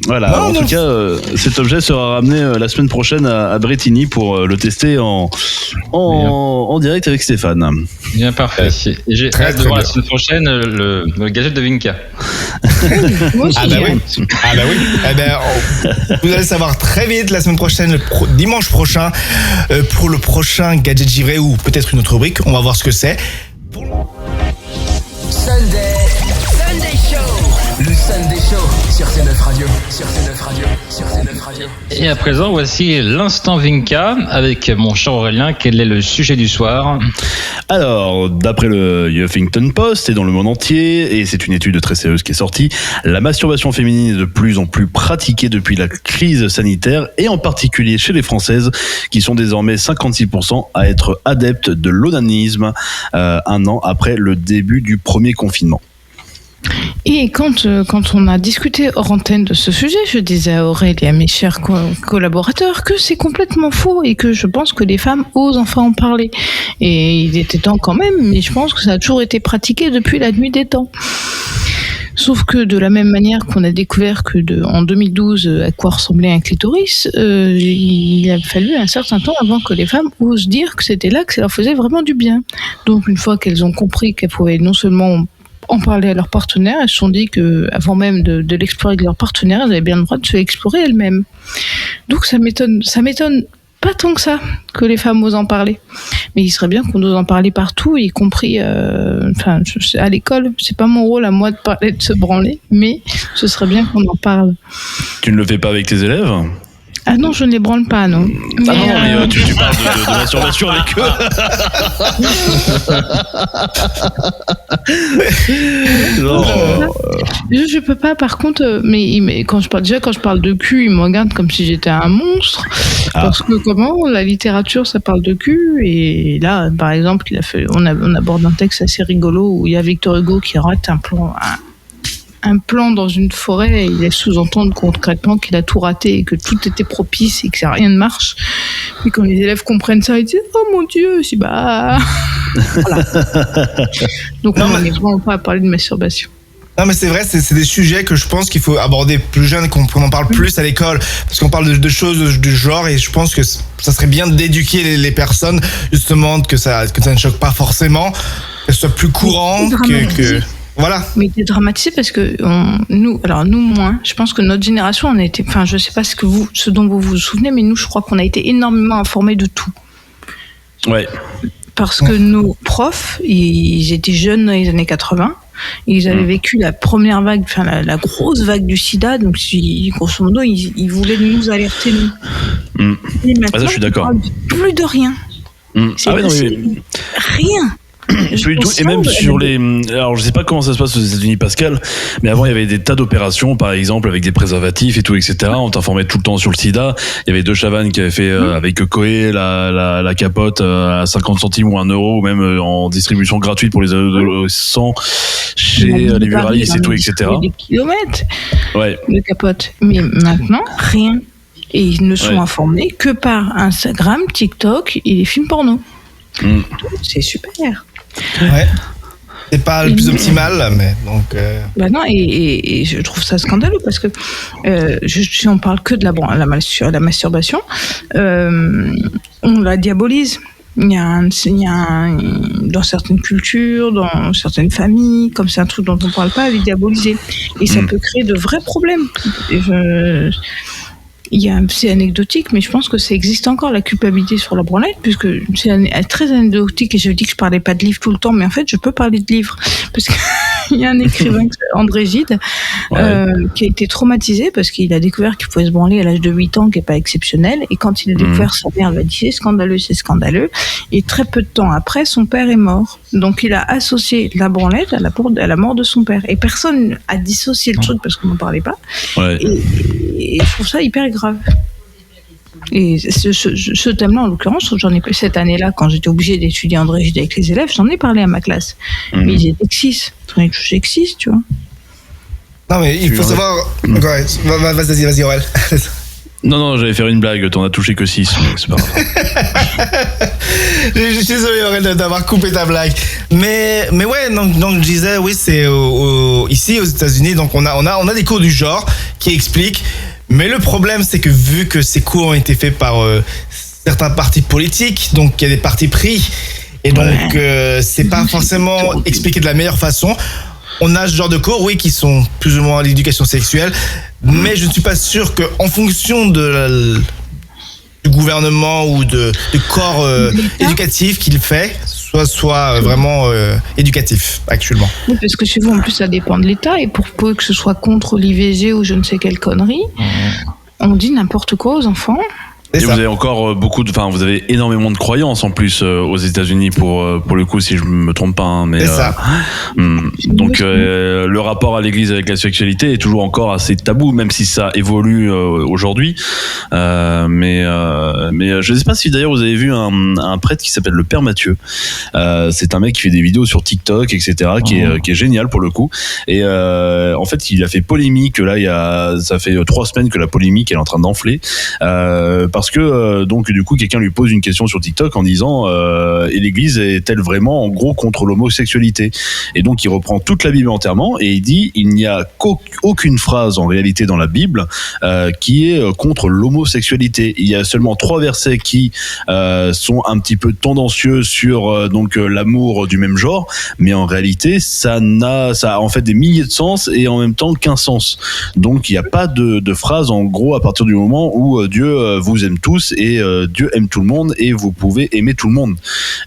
Voilà. En tout cas, cet objet sera ramené la semaine prochaine à Bretigny pour le tester en direct avec Stéphane. Bien, parfait. Et j'ai hâte de voir la semaine prochaine le gadget de Vinka. Ah bah oui. Vous allez savoir très vite la semaine prochaine, dimanche prochain, pour le prochain gadget givré ou peut-être une autre rubrique. On va voir ce que c'est. Sunday Show. Le Sunday Show sur C9 Radio. Et à présent, voici l'instant Vinka avec mon cher Aurélien. Quel est le sujet du soir ? Alors, d'après le Huffington Post et dans le monde entier, et c'est une étude très sérieuse qui est sortie, la masturbation féminine est de plus en plus pratiquée depuis la crise sanitaire et en particulier chez les Françaises qui sont désormais 56% à être adeptes de l'onanisme 1 an après le début du premier confinement. Et quand on a discuté hors antenne de ce sujet, je disais à Aurel et à mes chers collaborateurs que c'est complètement faux et que je pense que les femmes osent enfin en parler. Et il était temps quand même, mais je pense que ça a toujours été pratiqué depuis la nuit des temps. Sauf que de la même manière qu'on a découvert que en 2012 à quoi ressemblait un clitoris, il a fallu un certain temps avant que les femmes osent dire que c'était là que ça leur faisait vraiment du bien. Donc une fois qu'elles ont compris qu'elles pouvaient non seulement en parler à leurs partenaires. Elles se sont dit que, avant même de l'explorer avec leurs partenaires, elles avaient bien le droit de se l'explorer elles-mêmes. Donc ça m'étonne pas tant que ça que les femmes osent en parler. Mais il serait bien qu'on ose en parler partout, y compris à l'école. C'est pas mon rôle à moi de parler de se branler, mais ce serait bien qu'on en parle. Tu ne le fais pas avec tes élèves ? Ah non, je ne les branle pas, non. Mais tu parles de masturbation avec eux. Je peux pas, par contre, mais quand je parle de cul, ils me regardent comme si j'étais un monstre. Parce que la littérature, ça parle de cul. Et là, par exemple, on aborde un texte assez rigolo où il y a Victor Hugo qui rate un plan dans une forêt et il laisse sous-entendre concrètement qu'il a tout raté et que tout était propice et que rien ne marche. Et quand les élèves comprennent ça, ils disent « Oh mon Dieu !» Voilà. Donc on n'est vraiment pas à parler de masturbation. Non mais c'est vrai, c'est des sujets que je pense qu'il faut aborder plus jeune et qu'on en parle plus à l'école, parce qu'on parle de choses du genre et je pense que ça serait bien d'éduquer les personnes justement que ça ne choque pas forcément, que ce soit plus courant que voilà. Mais c'est dramatisé parce que nous moins. Je pense que notre génération, on a été. Enfin, je sais pas ce dont vous vous souvenez, mais nous, je crois qu'on a été énormément informés de tout. Ouais. Parce que nos profs, ils étaient jeunes dans les années 80. Ils avaient vécu la première vague, la grosse vague du sida. Donc, grosso modo, ils voulaient nous alerter nous. Et maintenant, ça, je suis d'accord. Plus de rien. Rien. Et même sur alors je sais pas comment ça se passe aux États-Unis, Pascal, mais avant il y avait des tas d'opérations, par exemple avec des préservatifs et tout, etc. On t'informait tout le temps sur le sida. Il y avait deux Chavannes qui avaient fait avec Coé la capote à 50 centimes ou 1 euro, ou même en distribution gratuite pour les adolescents chez les buralistes et tout, etc. Des kilomètres de capote. Mais maintenant, rien. Et ils ne sont informés que par Instagram, TikTok et les films porno. C'est super. Ouais. C'est pas le plus optimal, mais donc. Bah non, et je trouve ça scandaleux parce que si on parle que de la masturbation, on la diabolise. Il y a dans certaines cultures, dans certaines familles, comme c'est un truc dont on parle pas, elle est diabolisée. Et ça peut créer de vrais problèmes. C'est anecdotique, mais je pense que ça existe encore, la culpabilité sur la branlette, puisque c'est très anecdotique, et je dis que je parlais pas de livres tout le temps, mais en fait, je peux parler de livres, parce qu'il y a un écrivain, André Gide, qui a été traumatisé, parce qu'il a découvert qu'il pouvait se branler à l'âge de 8 ans, qui est pas exceptionnel, et quand il a découvert, sa mère lui a dit c'est scandaleux, et très peu de temps après, son père est mort. Donc il a associé la branlette à la mort de son père, et personne a dissocié le truc, parce qu'on n'en parlait pas, et je trouve ça hyper grave. Et ce thème-là, en l'occurrence, j'en ai cette année-là, quand j'étais obligée d'étudier André Gide avec les élèves, j'en ai parlé à ma classe. Mais ils étaient sexistes, tu vois. Non, mais il faut savoir. Vas-y, Aurel. Non, j'allais faire une blague, t'en as touché que 6, mais c'est pas grave. Je suis désolé, Aurel, d'avoir coupé ta blague. Mais ouais, donc je disais, oui, c'est ici aux États-Unis, donc on a des cours du genre qui expliquent. Mais le problème, c'est que vu que ces cours ont été faits par certains partis politiques, donc il y a des partis pris, et donc c'est pas forcément expliqué de la meilleure façon. On a ce genre de cours, oui, qui sont plus ou moins à l'éducation sexuelle, mais je ne suis pas sûr qu'en fonction du gouvernement ou du corps éducatif qu'il fait, soit vraiment éducatif actuellement. Oui, parce que chez vous, en plus, ça dépend de l'État, et pour peu que ce soit contre l'IVG ou je ne sais quelle connerie, on dit n'importe quoi aux enfants. Et vous avez encore vous avez énormément de croyances en plus aux États-Unis pour le coup, si je me trompe pas. Hein, mais c'est ça. Donc le rapport à l'Église avec la sexualité est toujours encore assez tabou, même si ça évolue aujourd'hui. Mais je sais pas si d'ailleurs vous avez vu un prêtre qui s'appelle le Père Mathieu. C'est un mec qui fait des vidéos sur TikTok, etc., qui est génial pour le coup. Et en fait, il a fait polémique. Là, ça fait 3 semaines que la polémique elle est en train d'enfler. Parce parce que donc du coup quelqu'un lui pose une question sur TikTok en disant et l'Église est-elle vraiment en gros contre l'homosexualité? Et donc il reprend toute la Bible entièrement et il dit il n'y a aucune phrase en réalité dans la Bible qui est contre l'homosexualité. Il y a seulement 3 versets qui sont un petit peu tendancieux sur donc l'amour du même genre, mais en réalité ça a en fait des milliers de sens et en même temps qu'un sens. Donc il n'y a pas de phrase en gros à partir du moment où Dieu vous aime tous et Dieu aime tout le monde et vous pouvez aimer tout le monde.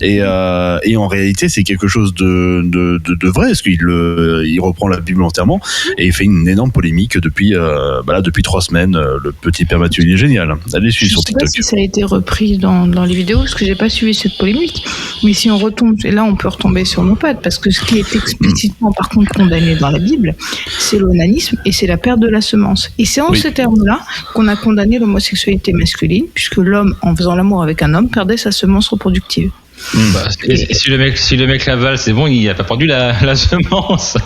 Et en réalité c'est quelque chose de vrai, parce qu'il reprend la Bible entièrement et il fait une énorme polémique depuis 3 semaines. Le petit Père Mathieu, il est génial. Allez suivre sur TikTok. Je sais pas si ça a été repris dans les vidéos, parce que j'ai pas suivi cette polémique. Mais si on retombe, et là on peut retomber sur nos pattes, parce que ce qui est explicitement par contre condamné dans la Bible, c'est l'onanisme et c'est la perte de la semence. Et c'est en ces termes-là qu'on a condamné l'homosexualité masculine, puisque l'homme, en faisant l'amour avec un homme, perdait sa semence reproductive. Bah, si le mec l'avale, c'est bon, il a pas perdu la semence.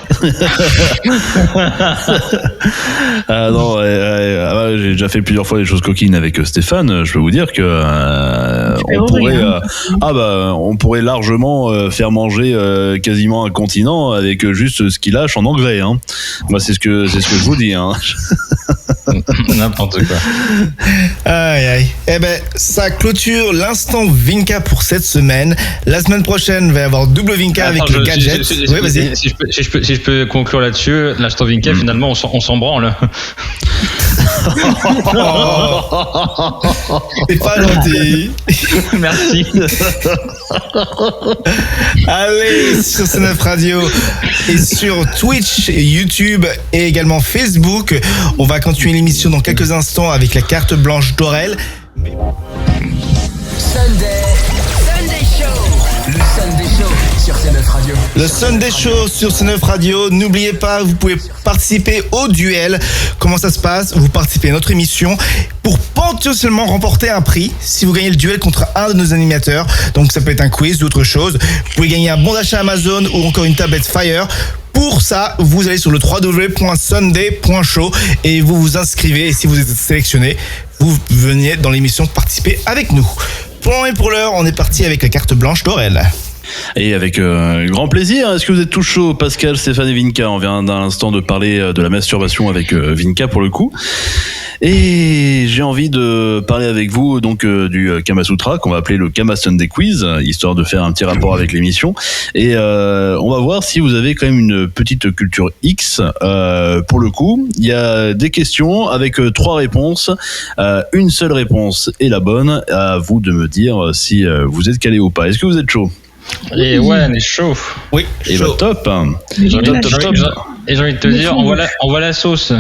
Non, j'ai déjà fait plusieurs fois des choses coquines avec Stéphane. Je peux vous dire que on pourrait largement faire manger quasiment un continent avec juste ce qu'il lâche en engrais. Hein. Moi, c'est ce que je vous dis. Hein. N'importe quoi. Aïe aïe. Eh ben, ça clôture l'instant Vinca pour cette semaine. La semaine prochaine, il va y avoir double Vinca avec le gadget. Oui, vas-y. Si je peux conclure là-dessus, l'instant Vinca, finalement, on s'en branle. C'est pas gentil. Merci. Allez, sur C9 Radio et sur Twitch, YouTube et également Facebook. On va continuer l'émission dans quelques instants avec la carte blanche d'Aurel. Sunday Show. Le Sunday Show sur C9 Radio. Le Sunday Show sur C9 Radio. N'oubliez pas, vous pouvez participer au duel. Comment ça se passe? Vous participez à notre émission pour potentiellement remporter un prix si vous gagnez le duel contre un de nos animateurs. Donc ça peut être un quiz ou autre chose. Vous pouvez gagner un bon d'achat Amazon ou encore une tablette Fire. Pour ça, vous allez sur le www.sunday.show et vous vous inscrivez. Et si vous êtes sélectionné, vous venez dans l'émission participer avec nous. Pour l'heure, on est parti avec la carte blanche d'Aurel. Et avec grand plaisir. Est-ce que vous êtes tous chauds, Pascal, Stéphane et Vinca? On vient d'un instant de parler de la masturbation avec Vinca pour le coup. Et j'ai envie de parler avec vous donc du Kama Sutra qu'on va appeler le Kama Sunday Quiz, histoire de faire un petit rapport avec l'émission. Et on va voir si vous avez quand même une petite culture X. Pour le coup, il y a des questions avec 3 réponses. Une seule réponse est la bonne. À vous de me dire si vous êtes calé ou pas. Est-ce que vous êtes chaud? Et ouais, on est chaud. Oui, et bah top. J'ai envie de te dire, on voit la sauce.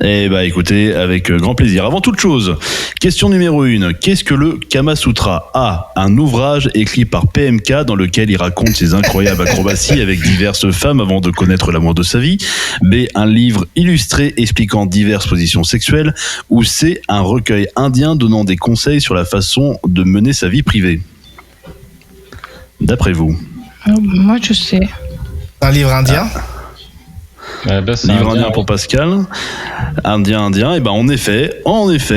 Eh bah écoutez, avec grand plaisir. Avant toute chose, question numéro 1. Qu'est-ce que le Kama Sutra? A. Un ouvrage écrit par PMK dans lequel il raconte ses incroyables acrobaties avec diverses femmes avant de connaître l'amour de sa vie. B. Un livre illustré expliquant diverses positions sexuelles. Ou C. Un recueil indien donnant des conseils sur la façon de mener sa vie privée. D'après vous? Moi, je sais. Un livre indien. Livre indien pour Pascal. Indien. Et ben en effet,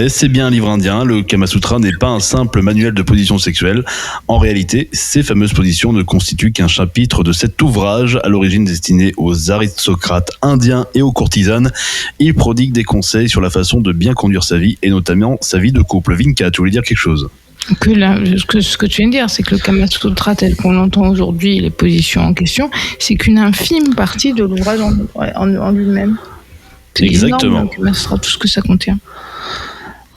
c'est bien un livre indien. Le Kama Sutra n'est pas un simple manuel de position sexuelle. En réalité, ces fameuses positions ne constituent qu'un chapitre de cet ouvrage, à l'origine destiné aux aristocrates indiens et aux courtisanes. Il prodigue des conseils sur la façon de bien conduire sa vie, et notamment sa vie de couple. Vinca, tu voulais dire quelque chose? Que là, ce que tu viens de dire, c'est que le Kama Sutra tel qu'on l'entend aujourd'hui, les positions en question, c'est qu'une infime partie de l'ouvrage en lui-même. C'est exactement. Le Kama Sutra, tout ce que ça contient.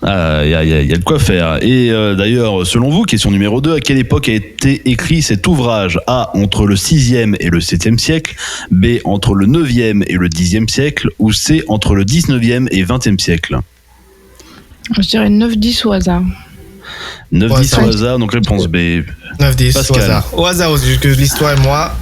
Il y a de quoi faire. Et d'ailleurs, selon vous, question numéro 2, à quelle époque a été écrit cet ouvrage? A. Entre le 6e et le 7e siècle. B. Entre le 9e et le 10e siècle. Ou C. Entre le 19e et 20e siècle. Je dirais 9-10 au hasard. 9-10 au hasard, donc réponse B. 9-10 Pascal. au hasard. Au hasard, que l'histoire et moi,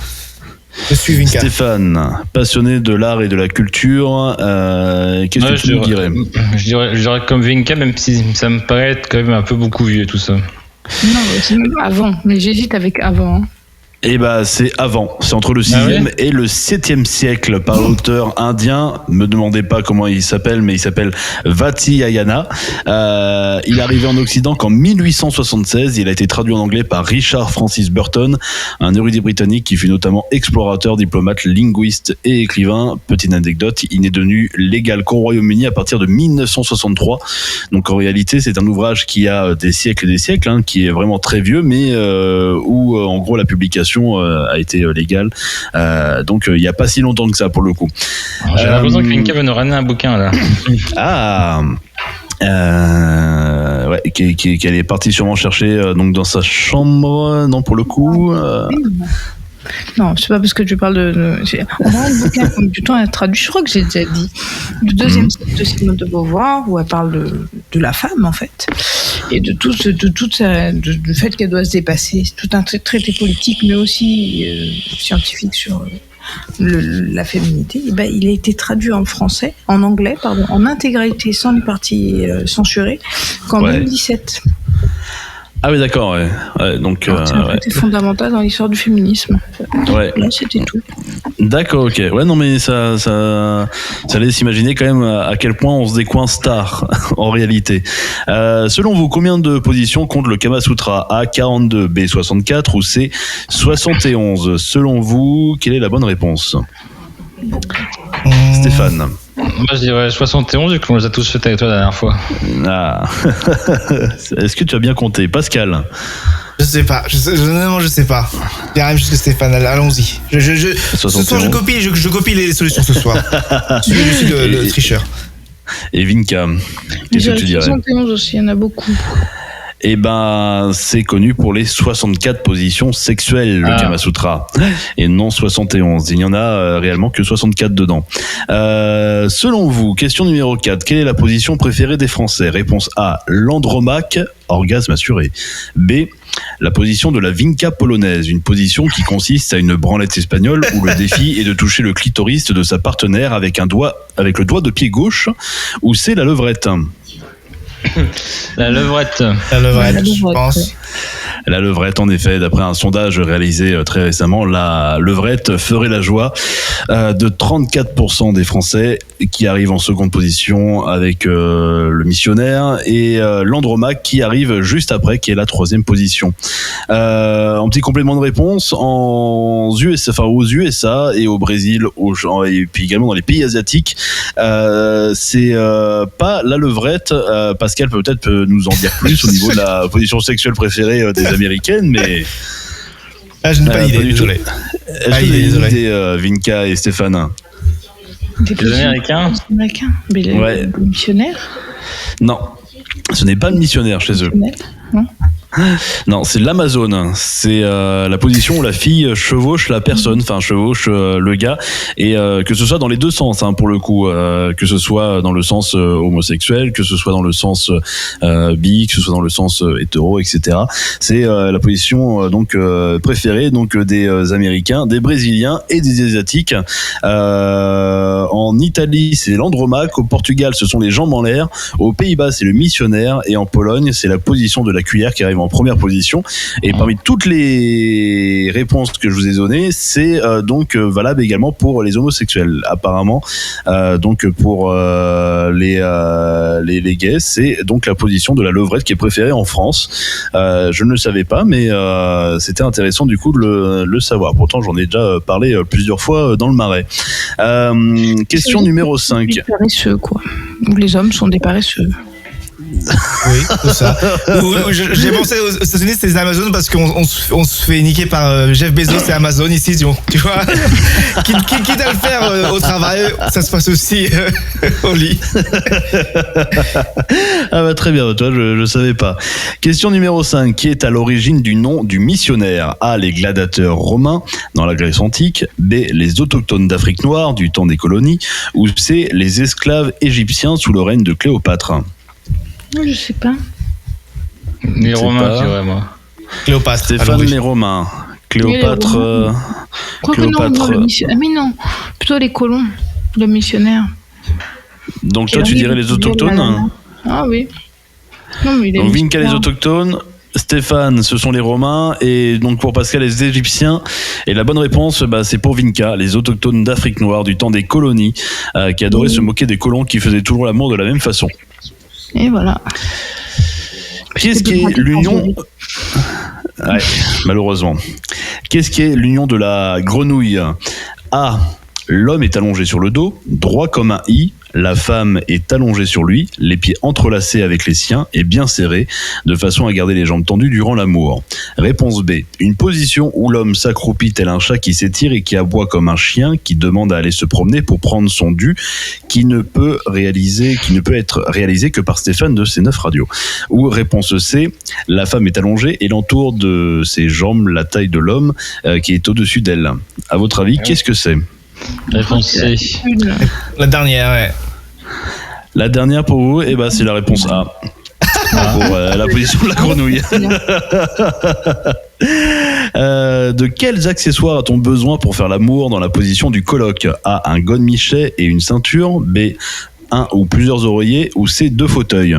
je suis Vinca. Stéphane, passionné de l'art et de la culture, qu'est-ce que tu nous dirais? Je dirais comme Vinca, même si ça me paraît être quand même un peu beaucoup vieux tout ça. Non, c'est même avant, mais j'hésite avec avant. Et c'est avant, c'est entre le 6e et le 7e siècle par l'auteur indien. Me demandez pas comment il s'appelle, mais il s'appelle Vatsyayana. Il est arrivé en Occident qu'en 1876. Il a été traduit en anglais par Richard Francis Burton, un érudit britannique qui fut notamment explorateur, diplomate, linguiste et écrivain. Petite anecdote, il n'est devenu légal qu'au Royaume-Uni à partir de 1963. Donc en réalité, c'est un ouvrage qui a des siècles et des siècles, qui est vraiment très vieux, mais où en gros la publication a été légale. Donc il n'y a pas si longtemps que ça pour le coup. J'ai l'impression que Vinka va nous ramener un bouquin là. Qu'elle est partie sûrement chercher donc dans sa chambre. Non, pour le coup. Non, c'est pas parce que tu parles on a un bouquin comme du temps à traduire, je crois que j'ai déjà dit, le deuxième cycle de Simone de Beauvoir, où elle parle de la femme en fait, et du fait qu'elle doit se dépasser. C'est tout un traité politique, mais aussi scientifique sur la féminité. Il a été traduit en anglais, en intégralité, sans les parties censurées, qu'en 2017. Ah oui, d'accord, donc c'est un traité fondamental dans l'histoire du féminisme. Là, c'était tout. D'accord, ok. Ouais, non, mais ça laisse imaginer quand même à quel point on se décoince tard, en réalité. Selon vous, combien de positions compte le Kama Sutra? A, 42, B, 64 ou C, 71? Selon vous, quelle est la bonne réponse? Stéphane. Moi, je dirais 71, vu qu'on les a tous fait avec toi la dernière fois. Est-ce que tu as bien compté, Pascal? Je sais pas. Honnêtement, je sais pas. Il y a rien juste que Stéphane. Allons-y. Ce soir, je copie les solutions ce soir. Je suis le tricheur. Et Vinka, qu'est-ce que tu dirais? 71 aussi, il y en a beaucoup. C'est connu pour les 64 positions sexuelles, le Kama Sutra, et non 71. Il n'y en a réellement que 64 dedans. Selon vous, question numéro 4, quelle est la position préférée des Français? Réponse A, l'andromaque, orgasme assuré. B, la position de la vinca polonaise, une position qui consiste à une branlette espagnole où le défi est de toucher le clitoris de sa partenaire avec le doigt de pied gauche. Ou C, la levrette? La levrette, je pense. La levrette, en effet, d'après un sondage réalisé très récemment, la levrette ferait la joie de 34% des Français, qui arrivent en seconde position avec le missionnaire, et l'andromaque qui arrive juste après, qui est la troisième position. En petit complément de réponse, aux USA et au Brésil, et puis également dans les pays asiatiques, c'est pas la levrette. Pascal peut-être nous en dire plus au niveau de la position sexuelle préférée des Américaines, mais... je n'ai pas d'idée, désolé. Est-ce que vous avez une idée, Vinka et Stéphane? Les Américains? Mais les missionnaires? Non, ce n'est pas le missionnaire chez eux. Non, c'est l'Amazone. C'est la position où la fille chevauche la personne, chevauche le gars, et que ce soit dans les deux sens, pour le coup, que ce soit dans le sens homosexuel, que ce soit dans le sens bi, que ce soit dans le sens hétéro, etc. C'est la position préférée des Américains, des Brésiliens et des Asiatiques. En Italie, c'est l'andromaque. Au Portugal, ce sont les jambes en l'air. Aux Pays-Bas, c'est le missionnaire, et en Pologne, c'est la position de la cuillère qui arrive en première position. Et parmi toutes les réponses que je vous ai données, c'est valable également pour les homosexuels. Apparemment, pour les gays, c'est donc la position de la levrette qui est préférée en France. Je ne le savais pas, mais c'était intéressant du coup de le savoir. Pourtant, j'en ai déjà parlé plusieurs fois dans le Marais. Question numéro 5. Des paresseux, quoi. Les hommes sont des paresseux. Oui, c'est ça. J'ai pensé aux États-Unis, c'est les Amazones parce qu'on se fait niquer par Jeff Bezos et Amazon ici, tu vois. Quitte à le faire au travail, ça se passe aussi au lit. Très bien, toi, je savais pas. Question numéro 5, qui est à l'origine du nom du missionnaire? A, les gladiateurs romains dans la Grèce antique. B, les autochtones d'Afrique noire du temps des colonies. Ou C, les esclaves égyptiens sous le règne de Cléopâtre? Je sais pas. Les Romains, je dirais, moi. Cléopâtre. Stéphane, les Romains. Cléopâtre. Cléopâtre. Mais non, plutôt les colons, le missionnaire. Donc toi, tu dirais les autochtones? Ah oui. Non, mais donc Vinka, les autochtones. Stéphane, ce sont les Romains, et donc pour Pascal, les Égyptiens. Et la bonne réponse, c'est pour Vinca, les autochtones d'Afrique noire du temps des colonies, qui adoraient se moquer des colons qui faisaient toujours l'amour de la même façon. Et voilà. Qu'est-ce qui est l'union... Ouais, malheureusement. Qu'est-ce qui est l'union de la grenouille? A. L'homme est allongé sur le dos, droit comme un I. La femme est allongée sur lui, les pieds entrelacés avec les siens et bien serrés, de façon à garder les jambes tendues durant l'amour. Réponse B. Une position où l'homme s'accroupit tel un chat qui s'étire et qui aboie comme un chien, qui demande à aller se promener pour prendre son dû, qui ne peut être réalisé que par Stéphane de C9 Radio. Ou réponse C. La femme est allongée et l'entoure de ses jambes la taille de l'homme qui est au-dessus d'elle. À votre avis, qu'est-ce que c'est? Réponse C. La dernière, ouais. La dernière pour vous, c'est la réponse A. Pour la position de la grenouille. De quels accessoires a-t-on besoin pour faire l'amour dans la position du coloc? A. Un godemichet et une ceinture. B. Un ou plusieurs oreillers. Ou C. 2 fauteuils.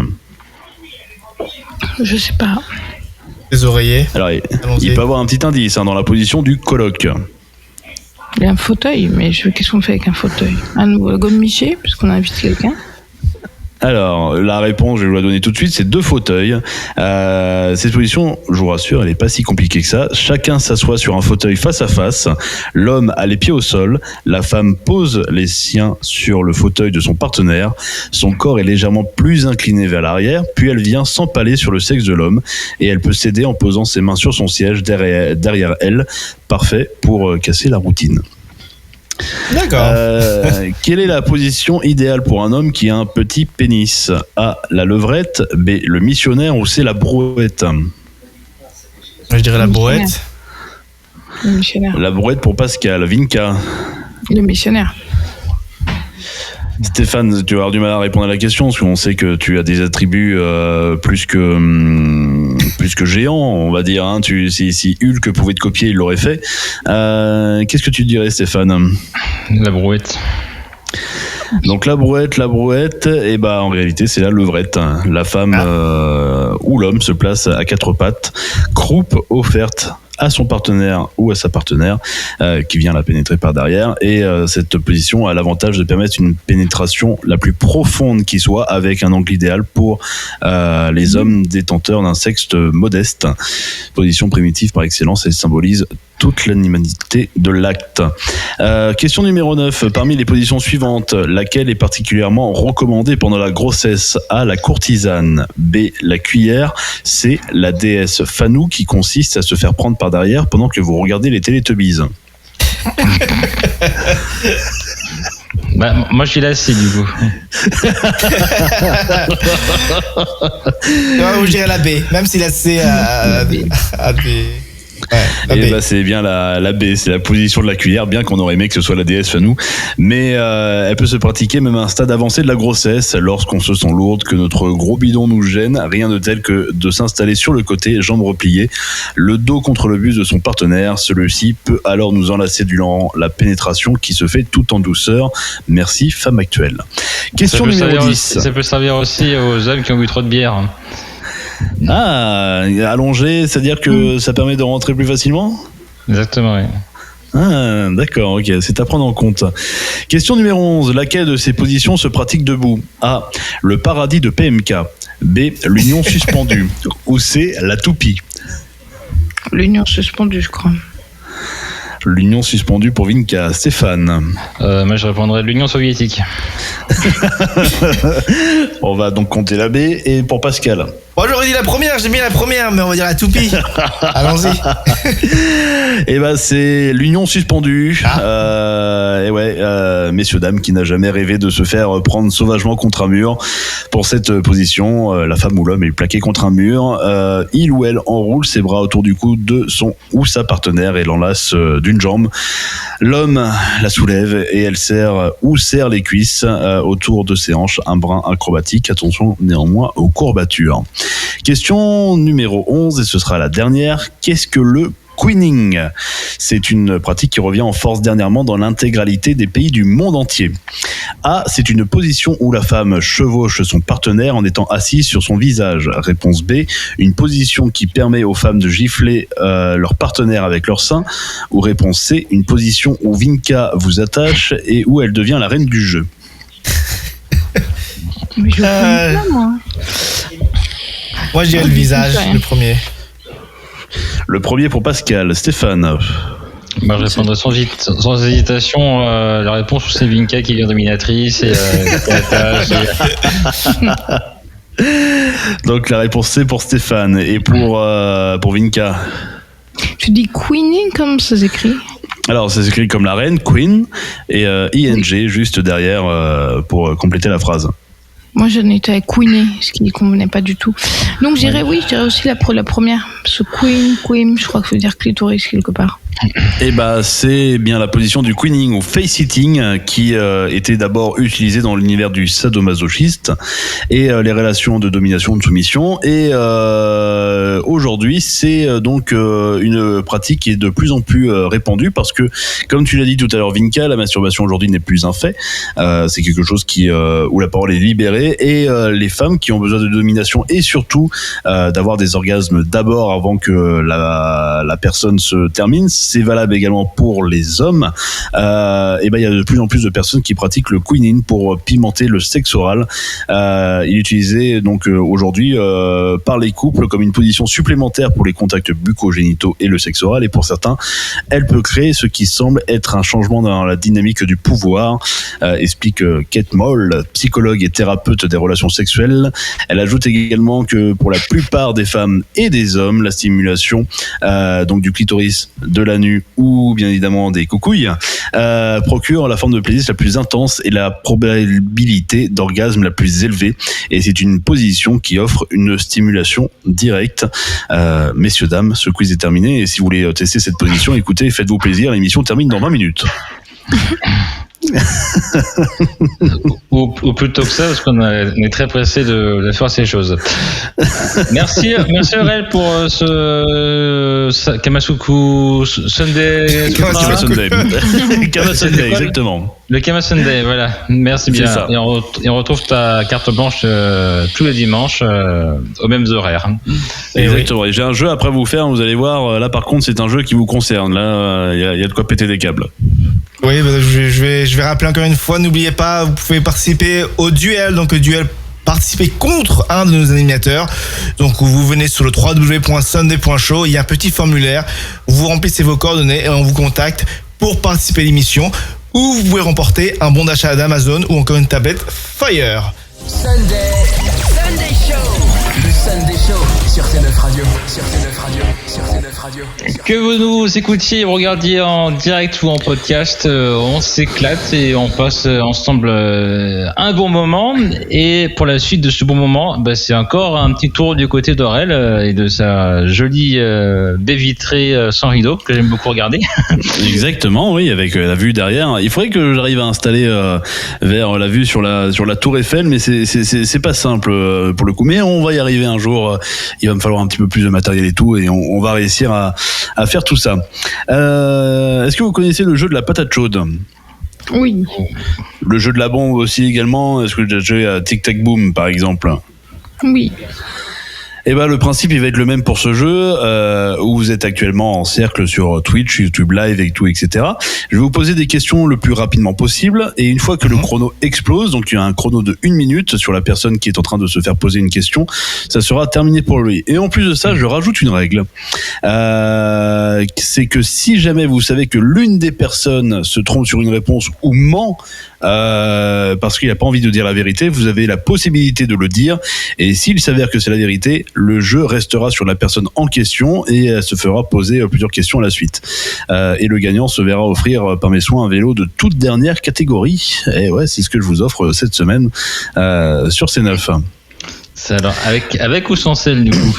Je sais pas. Les oreillers. Alors, il peut avoir un petit indice dans la position du coloc. Il y a un fauteuil, mais qu'est-ce qu'on fait avec un fauteuil? Un gomme-miché, puisqu'on a invité quelqu'un? Alors, la réponse, je vais vous la donner tout de suite, c'est 2 fauteuils. Cette position, je vous rassure, elle n'est pas si compliquée que ça. Chacun s'assoit sur un fauteuil face à face. L'homme a les pieds au sol. La femme pose les siens sur le fauteuil de son partenaire. Son corps est légèrement plus incliné vers l'arrière, puis elle vient s'empaler sur le sexe de l'homme. Et elle peut s'aider en posant ses mains sur son siège derrière elle. Parfait pour casser la routine. D'accord. Quelle est la position idéale pour un homme qui a un petit pénis? A. La levrette. B. Le missionnaire. Ou C. La brouette. Je dirais la brouette. Le missionnaire. La brouette pour Pascal. Vinca. Le missionnaire. Stéphane, tu vas avoir du mal à répondre à la question parce qu'on sait que tu as des attributs plus que géants, on va dire. Hein. Si Hulk pouvait te copier, il l'aurait fait. Qu'est-ce que tu dirais, Stéphane? La brouette. Donc la brouette, en réalité c'est la levrette. La femme ou l'homme se place à 4 pattes, croupe offerte à son partenaire ou à sa partenaire qui vient la pénétrer par derrière, et cette position a l'avantage de permettre une pénétration la plus profonde qui soit, avec un angle idéal pour les hommes détenteurs d'un sexe modeste. Position primitive par excellence, elle symbolise toute l'animalité de l'acte. Question numéro 9. Parmi les positions suivantes, laquelle est particulièrement recommandée pendant la grossesse? A. La courtisane. B. La cuillère. C. La déesse Fanou, qui consiste à se faire prendre par derrière pendant que vous regardez les Télétubbies. Moi je suis là, c'est du coup. Moi, je dirais la B, même si la C a B. Ouais, et c'est bien la B, c'est la position de la cuillère, bien qu'on aurait aimé que ce soit la déesse Fanou, mais elle peut se pratiquer même à un stade avancé de la grossesse, lorsqu'on se sent lourde, que notre gros bidon nous gêne. Rien de tel que de s'installer sur le côté, jambes repliées, le dos contre le buste de son partenaire. Celui-ci peut alors nous enlacer durant la pénétration, qui se fait tout en douceur. Merci, femme actuelle. Question numéro 10. Ça peut servir aussi aux hommes qui ont bu trop de bière. Ah, allongé, c'est-à-dire que ça permet de rentrer plus facilement? Exactement, oui. Ah, d'accord, ok, c'est à prendre en compte. Question numéro 11. Laquelle de ces positions se pratique debout? A. Le paradis de PMK. B. L'union suspendue. Ou C. La toupie. L'union suspendue, je crois. L'union suspendue pour Vinca. Stéphane. Moi, je répondrais de l'Union soviétique. On va donc compter la B. Et pour Pascal? Moi, j'aurais dit la première, j'ai mis la première, mais on va dire la toupie. Allons-y. Et c'est l'union suspendue. Et messieurs, dames, qui n'a jamais rêvé de se faire prendre sauvagement contre un mur? Pour cette position, la femme ou l'homme est plaqué contre un mur. Il ou elle enroule ses bras autour du cou de son ou sa partenaire et l'enlace d'une jambe. L'homme la soulève et elle serre les cuisses autour de ses hanches, un brin acrobatique. Attention néanmoins aux courbatures. Question numéro 11, et ce sera la dernière. Qu'est-ce que le queening. C'est une pratique qui revient en force dernièrement dans l'intégralité des pays du monde entier. A. C'est une position où la femme chevauche son partenaire en étant assise sur son visage. Réponse B. Une position qui permet aux femmes de gifler leur partenaire avec leur sein. Ou réponse C. Une position où Vinka vous attache et où elle devient la reine du jeu. Mais je connais pas, moi. Moi, je dirais le visage, le premier. Le premier pour Pascal. Stéphane. Bah, je répondrai sans hésitation. La réponse, c'est Vinka qui est dominatrice et Donc la réponse C pour Stéphane. Et pour Vinka. Tu dis queening comme ça s'écrit? Alors, ça s'écrit comme la reine, queen, et ing juste derrière pour compléter la phrase. Moi, j'en étais à queener, ce qui ne convenait pas du tout. Donc, je dirais aussi la première. Ce queen, je crois que ça veut dire clitoris quelque part. Et bah, c'est bien la position du queening ou face-sitting qui était d'abord utilisée dans l'univers du sadomasochiste et les relations de domination, de soumission. Et aujourd'hui, c'est donc une pratique qui est de plus en plus répandue parce que, comme tu l'as dit tout à l'heure, Vinka, la masturbation aujourd'hui n'est plus un fait. C'est quelque chose où la parole est libérée et les femmes qui ont besoin de domination et surtout d'avoir des orgasmes d'abord avant que la personne se termine. C'est valable également pour les hommes. Et ben il y a de plus en plus de personnes qui pratiquent le queening pour pimenter le sexe oral. Il est utilisé donc aujourd'hui par les couples comme une position supplémentaire pour les contacts bucco-génitaux et le sexe oral. Et pour certains, elle peut créer ce qui semble être un changement dans la dynamique du pouvoir, explique Kate Moll, psychologue et thérapeute des relations sexuelles. Elle ajoute également que pour la plupart des femmes et des hommes, la stimulation donc du clitoris, de l'anus ou bien évidemment des coucouilles procure la forme de plaisir la plus intense et la probabilité d'orgasme la plus élevée. Et c'est une position qui offre une stimulation directe. Messieurs, dames, ce quiz est terminé. Et si vous voulez tester cette position, écoutez, faites-vous plaisir. L'émission termine dans 20 minutes. ou plutôt que ça, parce qu'on est très pressé de faire ces choses. Merci Aurel pour ce Kamasuku Sunday. Kama Sunday, exactement. Le Kama Sunday, voilà. Merci bien. Et on retrouve ta carte blanche tous les dimanches aux mêmes horaires. Exactement. Et j'ai un jeu après vous faire. Vous allez voir. Là, par contre, c'est un jeu qui vous concerne. Là, il y a de quoi péter des câbles. Oui, je vais rappeler encore une fois, n'oubliez pas, vous pouvez participer au duel, donc le duel participer contre un de nos animateurs. Donc vous venez sur le www.sunday.show, il y a un petit formulaire, vous remplissez vos coordonnées et on vous contacte pour participer à l'émission, ou vous pouvez remporter un bon d'achat d'Amazon ou encore une tablette Fire. Sunday Show, le Sunday Show sur C9 Radio, sur C9 Radio, sur C9 Radio. Que vous nous écoutiez, regardiez en direct ou en podcast, on s'éclate et on passe ensemble un bon moment. Et pour la suite de ce bon moment, bah, c'est encore un petit tour du côté d'Aurel et de sa jolie baie vitrée sans rideau que j'aime beaucoup regarder. Exactement, oui, avec la vue derrière. Il faudrait que j'arrive à installer vers la vue sur la tour Eiffel, mais c'est pas simple pour le coup. Mais on va y arriver un jour. Il va me falloir un petit peu plus de matériel et tout, et on va réussir à faire tout ça. Est-ce que vous connaissez le jeu de la patate chaude ? Oui. Le jeu de la bombe aussi également. Est-ce que vous avez joué à Tic Tac Boom par exemple ? Oui. Et ben le principe il va être le même pour ce jeu où vous êtes actuellement en cercle sur Twitch, YouTube Live et tout, etc. Je vais vous poser des questions le plus rapidement possible et une fois que le chrono explose, donc il y a un chrono de 1 minute sur la personne qui est en train de se faire poser une question, ça sera terminé pour lui. Et en plus de ça, je rajoute une règle. C'est que si jamais vous savez que l'une des personnes se trompe sur une réponse ou ment parce qu'il n'a pas envie de dire la vérité, vous avez la possibilité de le dire et s'il s'avère que c'est la vérité, le jeu restera sur la personne en question et elle se fera poser plusieurs questions à la suite. Et le gagnant se verra offrir par mes soins un vélo de toute dernière catégorie. Et ouais, c'est ce que je vous offre cette semaine sur C9. Alors, avec ou sans selle du coup ?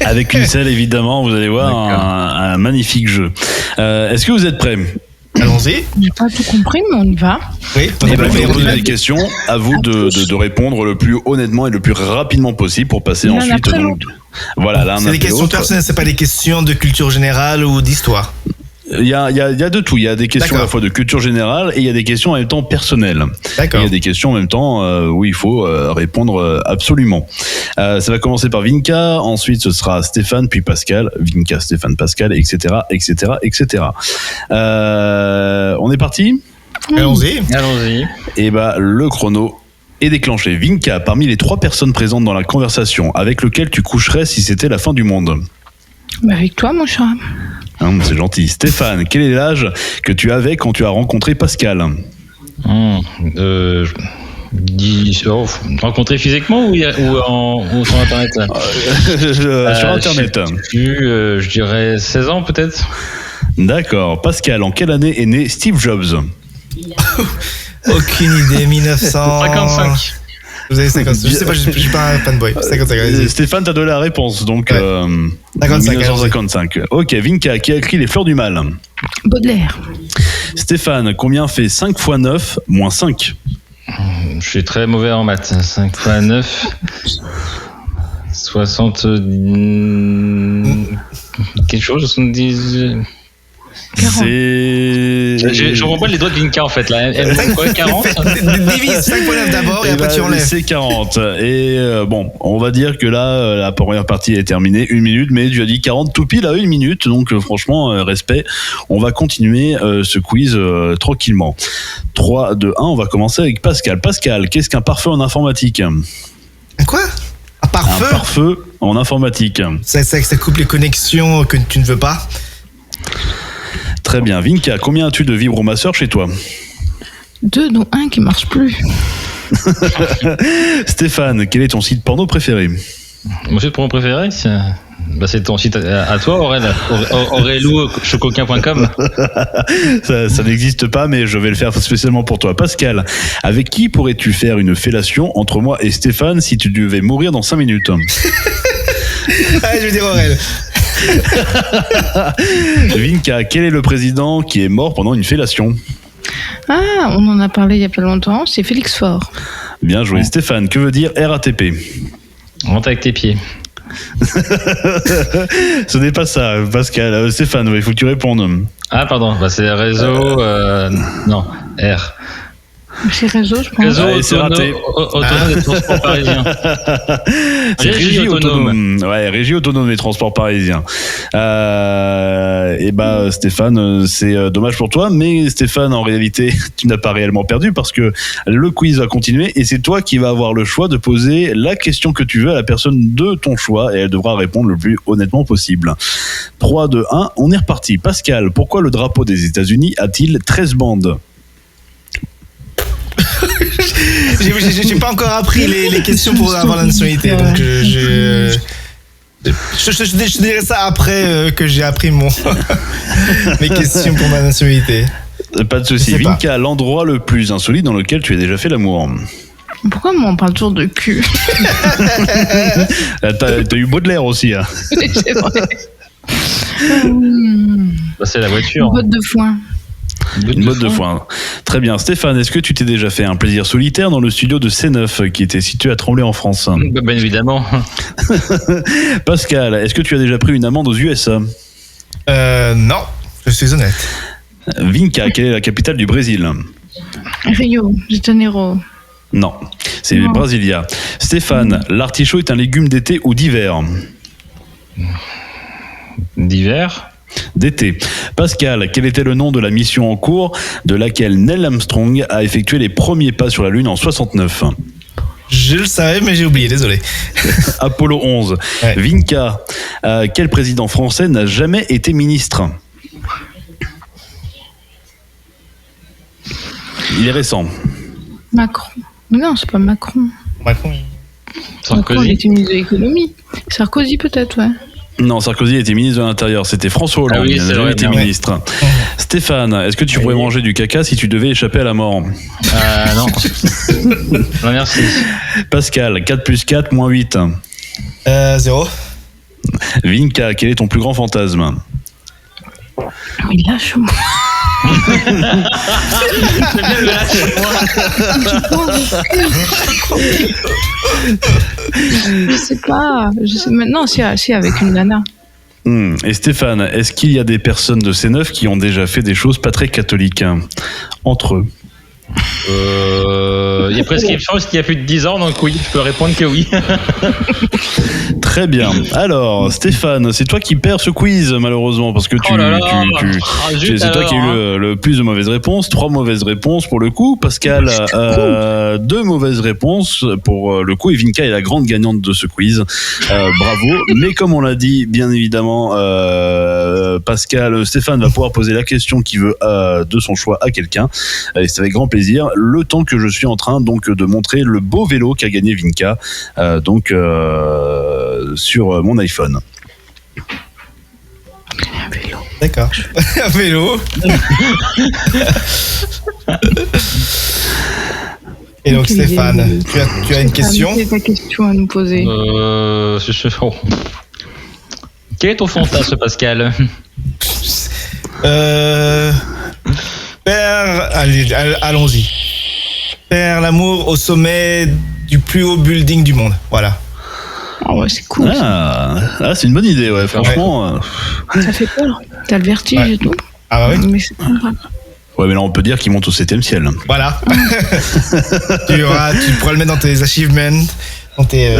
Avec une selle évidemment, vous allez voir un magnifique jeu. Est-ce que vous êtes prêts ? Allons-y. J'ai pas tout compris, mais on y va. Oui, Je vais vous poser des questions. À vous de répondre le plus honnêtement et le plus rapidement possible pour passer L'un ensuite. après Donc, voilà, l'un c'est des après questions l'autre. personnelles, c'est pas des questions de culture générale ou d'histoire. Il y a de tout. Il y a des questions à la fois de culture générale et il y a des questions en même temps personnelles. D'accord. Il y a des questions en même temps où il faut répondre absolument. Ça va commencer par Vinka, ensuite ce sera Stéphane, puis Pascal. Vinka, Stéphane, Pascal, etc., etc., etc. On est parti ? Allons-y. Allons-y. Et bah le chrono est déclenché. Vinka, parmi les 3 personnes présentes dans la conversation, avec lequel tu coucherais si c'était la fin du monde ? Bah, avec toi, mon chat. C'est gentil. Stéphane, quel est l'âge que tu avais quand tu as rencontré Pascal ? Rencontré physiquement ou sur Internet là Sur Internet. Je dirais 16 ans peut-être. D'accord. Pascal, en quelle année est né Steve Jobs ? Aucune idée, 1900. 55. Vous avez 55. Je sais pas, je suis pas un fanboy. 55, allez-y. Stéphane, t'as donné la réponse, donc Ouais. 55, 1955. Ok, Vinka, qui a écrit Les Fleurs du Mal ? Baudelaire. Stéphane, combien fait 5 x 9 moins 5 ? Je suis très mauvais en maths. 5 x 9. 60. Quelque chose, 70. 40. C'est... Je comprends pas les doigts de Vinka en fait là. Elle me quoi, 40 Divise 5.9 d'abord et après tu enlèves. C'est 40. Et bon, on va dire que là, la première partie est terminée, 1 minute, mais tu as dit 40 tout pile à 1 minute, donc franchement, respect. On va continuer ce quiz tranquillement. 3, 2, 1, on va commencer avec Pascal. Pascal, qu'est-ce qu'un pare-feu en informatique ? Quoi? Un Un pare-feu? pare-feu en informatique. Ça coupe les connexions que tu ne veux pas. Très bien. Vinka, combien as-tu de vibromasseurs chez toi ? 2, dont un qui marche plus. Stéphane, quel est ton site porno préféré ? Mon site pour mon préféré, c'est ton site à toi, Aurel. Aurelou-chocoquin.com. Ça n'existe pas, mais je vais le faire spécialement pour toi. Pascal, avec qui pourrais-tu faire une fellation entre moi et Stéphane si tu devais mourir dans 5 minutes ? Allez, je vais dire Aurel. Vinka, quel est le président qui est mort pendant une fellation ? Ah, on en a parlé il y a pas longtemps, c'est Félix Faure. Bien joué. Stéphane, que veut dire RATP ? Rentre avec tes pieds. Ce n'est pas ça, Pascal. Stéphane, il faut que tu répondes. Ah, pardon, c'est réseau. Non, R. C'est réseau, je pense. Réseau Allez, c'est raté. autonome des transports parisiens. C'est Régie autonome. Ouais, régie autonome des transports parisiens. Et bah Stéphane, c'est dommage pour toi, mais Stéphane, en réalité, tu n'as pas réellement perdu parce que le quiz va continuer et c'est toi qui vas avoir le choix de poser la question que tu veux à la personne de ton choix et elle devra répondre le plus honnêtement possible. 3, 2, 1, on est reparti. Pascal, pourquoi le drapeau des États-Unis a-t-il 13 bandes ? J'ai pas encore appris les questions pour avoir la nationalité, donc je dirais ça après que j'ai appris mes questions pour ma nationalité. Pas de souci. Je sais pas. Vinka, l'endroit le plus insolite dans lequel tu as déjà fait l'amour ? Pourquoi moi on parle toujours de cul? T'as eu Baudelaire aussi, hein. C'est vrai. C'est la voiture. Une botte de foin. Une botte de foin. Très bien. Stéphane, est-ce que tu t'es déjà fait un plaisir solitaire dans le studio de C9 qui était situé à Tremblay en France ? Bien évidemment. Pascal, est-ce que tu as déjà pris une amende aux USA ? Non, je suis honnête. Vinka, quelle est la capitale du Brésil ? Rio de Janeiro. Non, c'est Non. Brasilia. Stéphane, l'artichaut est un légume d'été ou d'hiver ? D'hiver. D'été. Pascal, quel était le nom de la mission en cours de laquelle Neil Armstrong a effectué les premiers pas sur la Lune en 69 ? Je le savais, mais j'ai oublié, désolé. Apollo 11. Ouais. Vinka, quel président français n'a jamais été ministre ? Il est récent. Macron. Mais non, c'est pas Macron. Macron, il Sarkozy. était ministre de l'économie. Sarkozy peut-être, ouais. Non, Sarkozy était ministre de l'Intérieur. C'était François Hollande. Ah oui, il n'a c'est jamais vrai, été bien, ministre. Stéphane, est-ce que tu pourrais manger du caca si tu devais échapper à la mort ? Non. Non, merci. Pascal, 4 plus 4 moins 8. 0. Vinka, quel est ton plus grand fantasme ? Il a chaud. Je sais pas. Maintenant, si avec une nana. Et Stéphane, est-ce qu'il y a des personnes de C9 qui ont déjà fait des choses pas très catholiques entre eux? Il y a prescription parce qu'il y a plus de 10 ans, donc oui, je peux répondre que oui. Très bien. Alors, Stéphane, c'est toi qui perds ce quiz, malheureusement, parce que c'est toi qui as eu le plus de mauvaises réponses. 3 mauvaises réponses pour le coup. Pascal, 2 mauvaises réponses pour le coup. Et Vinka est la grande gagnante de ce quiz. Bravo. Mais comme on l'a dit, bien évidemment, Stéphane va pouvoir poser la question qu'il veut de son choix à quelqu'un. Et c'est avec grand plaisir. Le temps que je suis en train donc de montrer le beau vélo qu'a gagné Vinka sur mon iPhone. Un vélo. D'accord. Un vélo. Et donc Stéphane, tu as une question? Quelle est ta question à nous poser? Quel est ton fantasme, Pascal? Allons-y. Faire l'amour au sommet du plus haut building du monde. Voilà. Oh ouais, c'est cool. C'est une bonne idée, ouais, franchement. Ça fait peur. T'as le vertige et tout. Ah bah oui. Mais c'est pas grave. Ouais, mais là, on peut dire qu'il monte au 7e ciel. Voilà. tu pourras le mettre dans tes achievements, dans tes...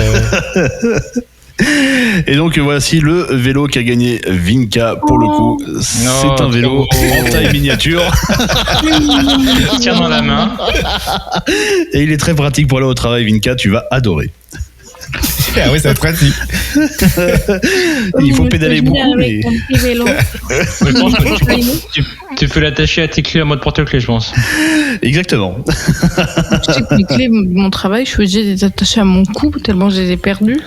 Et donc voici le vélo qu'a gagné Vinka pour le coup. C'est un vélo en taille miniature. Il tient dans la main. Et il est très pratique pour aller au travail, Vinka, tu vas adorer. Ah oui, ça va être pratique. Il faut pédaler beaucoup, mais... Tu peux l'attacher à tes clés en mode porte-clés, je pense. Exactement. Tu sais que les clés de mon travail, je suis obligée de les attacher à mon cou tellement je les ai perdues.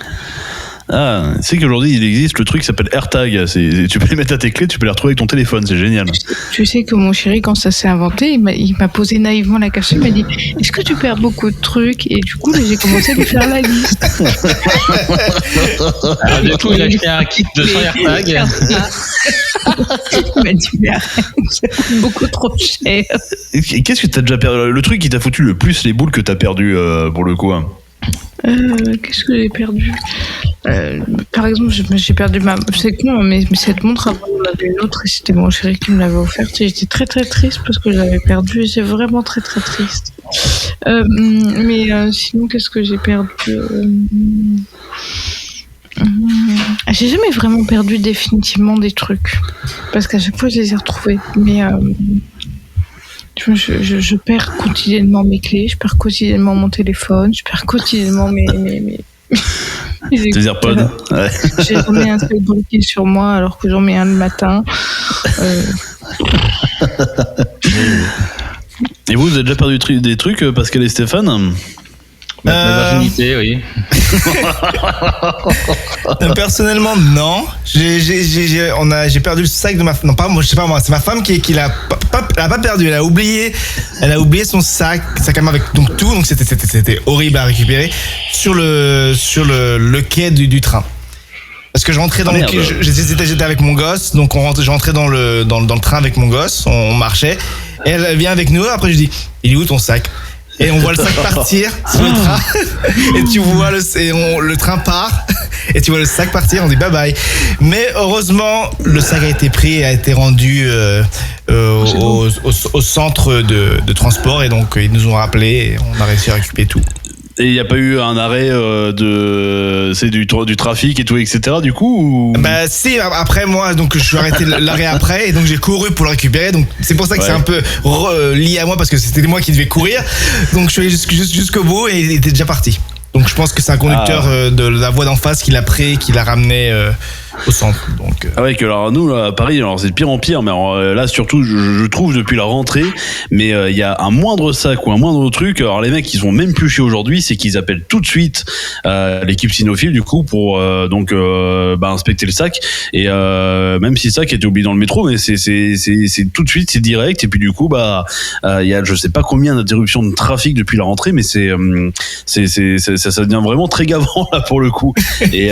Ah, tu sais qu'aujourd'hui il existe le truc qui s'appelle AirTag. Tu peux les mettre à tes clés, tu peux les retrouver avec ton téléphone, c'est génial. Tu sais que mon chéri, quand ça s'est inventé, il m'a posé naïvement la question, il m'a dit est-ce que tu perds beaucoup de trucs? Et du coup, j'ai commencé à lui faire la liste. Alors, du coup, il a acheté un kit de 100 AirTag. Il m'a dit mais arrête, ça coûte beaucoup trop cher. Qu'est-ce que t'as déjà perdu? Le truc qui t'a foutu le plus les boules que t'as perdu pour le coup. Qu'est-ce que j'ai perdu? Par exemple, j'ai perdu c'est con, mais cette montre, avant, on avait une autre et c'était mon chéri qui me l'avait offerte. Et j'étais très très triste parce que je l'avais perdue. J'étais vraiment très très triste. Mais sinon, qu'est-ce que j'ai perdu? J'ai jamais vraiment perdu définitivement des trucs parce qu'à chaque fois, je les ai retrouvés. Mais je perds quotidiennement mes clés, je perds quotidiennement mon téléphone, je perds quotidiennement mes tes AirPods. Ouais. J'ai jamais un seul briquet sur moi alors que j'en mets un le matin. Et vous avez déjà perdu des trucs, Pascal et Stéphane? La virginité, oui. Personnellement, non. J'ai perdu le sac de ma femme. Non, pas moi, je sais pas moi. C'est ma femme qui l'a pas perdu. Elle a oublié son sac à main avec donc tout. Donc c'était horrible à récupérer sur le quai du train. Parce que je rentrais dans j'étais avec mon gosse, donc je rentrais dans le train avec mon gosse, on marchait. Et elle vient avec nous. Après je dis, il est où ton sac? Et on voit le sac partir sur le train. Et tu vois le train part. Et tu vois le sac partir. On dit bye bye. Mais heureusement, le sac a été pris et a été rendu au centre de transport. Et donc, ils nous ont rappelé et on a réussi à récupérer tout. Et il n'y a pas eu un arrêt du trafic et tout, etc. du coup ou... Bah si, après moi, donc je suis arrêté l'arrêt après et donc j'ai couru pour le récupérer. Donc c'est pour ça que c'est un peu lié à moi parce que c'était moi qui devais courir. Donc je suis allé jusqu'au bout et il était déjà parti. Donc je pense que c'est un conducteur de la voie d'en face qui l'a pris, qui l'a ramené au centre. Donc, Ah ouais, que alors nous là, à Paris, alors c'est de pire en pire, mais alors, là surtout je trouve depuis la rentrée, mais il y a un moindre sac ou un moindre truc, alors les mecs ils sont même plus chiés aujourd'hui, c'est qu'ils appellent tout de suite l'équipe cynophile du coup pour inspecter le sac et même si le sac était oublié dans le métro, mais c'est tout de suite, c'est direct et puis du coup il y a je sais pas combien d'interruptions de trafic depuis la rentrée, mais ça ça devient vraiment très gavant là pour le coup. Et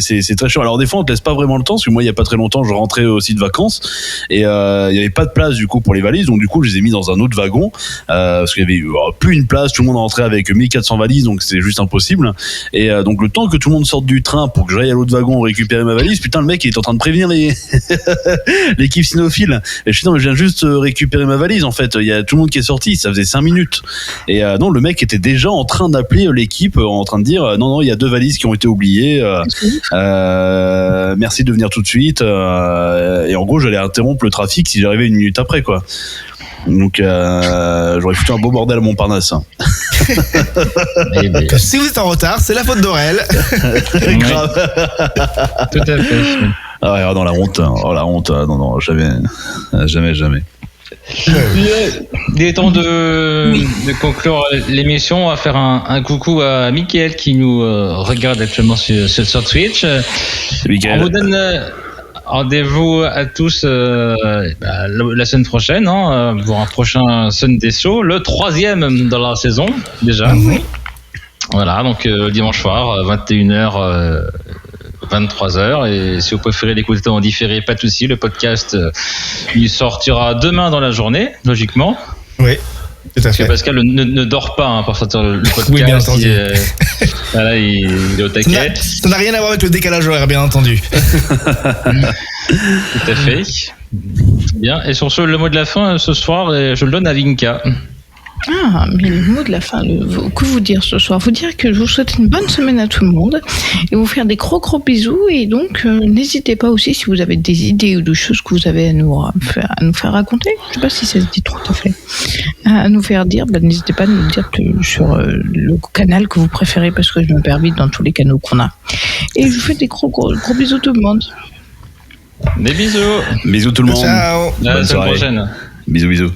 c'est très chiant. Alors des fois on te laisse pas vraiment le temps, parce que moi il y a pas très longtemps je rentrais aussi de vacances et il y avait pas de place du coup pour les valises, donc du coup je les ai mis dans un autre wagon parce qu'il y avait plus une place, tout le monde rentrait avec 1400 valises, donc c'était juste impossible. Et donc le temps que tout le monde sorte du train pour que j'aille à l'autre wagon récupérer ma valise, putain le mec il est en train de prévenir l'équipe cynophile. Et je suis non mais je viens juste récupérer ma valise en fait, il y a tout le monde qui est sorti, ça faisait 5 minutes. Et non, le mec était déjà en train d'appeler l'équipe, en train de dire non, il y a 2 valises qui ont été oubliées, merci de venir tout de suite. Et en gros j'allais interrompre le trafic si j'arrivais 1 minute après quoi. Donc j'aurais foutu un beau bordel à Montparnasse. Si vous êtes en retard, c'est la faute d'Aurel. Grave. Tout à fait. Ah ouais, non, la honte, non, jamais. Il est temps de conclure l'émission. On va faire un coucou à Mickaël qui nous regarde actuellement sur Twitch. Mickaël. On vous donne rendez-vous à tous la semaine prochaine pour un prochain Sunday Show, le 3e dans la saison déjà. Voilà, donc dimanche soir, 21h. 23h, et si vous préférez l'écouter en différé, pas de souci, le podcast il sortira demain dans la journée, logiquement. Oui, tout à fait. Parce que Pascal ne dort pas pour sortir le podcast. Oui, bien entendu. Voilà, il est au taquet. Ça n'a rien à voir avec le décalage horaire, bien entendu. Tout à fait. Bien, et sur ce, le mot de la fin ce soir, je le donne à Vinka. Ah, mais le mot de la fin, que vous dire ce soir? Vous dire que je vous souhaite une bonne semaine à tout le monde et vous faire des gros bisous, et donc n'hésitez pas aussi si vous avez des idées ou des choses que vous avez à nous faire raconter, je sais pas si ça se dit tout à fait, à nous faire dire, n'hésitez pas à nous le dire sur le canal que vous préférez, parce que je me perds vite dans tous les canaux qu'on a. Et je vous fais des gros bisous tout le monde. Des bisous. Bisous tout le monde. Ciao. À la Bonne semaine soirée. prochaine. Bisous.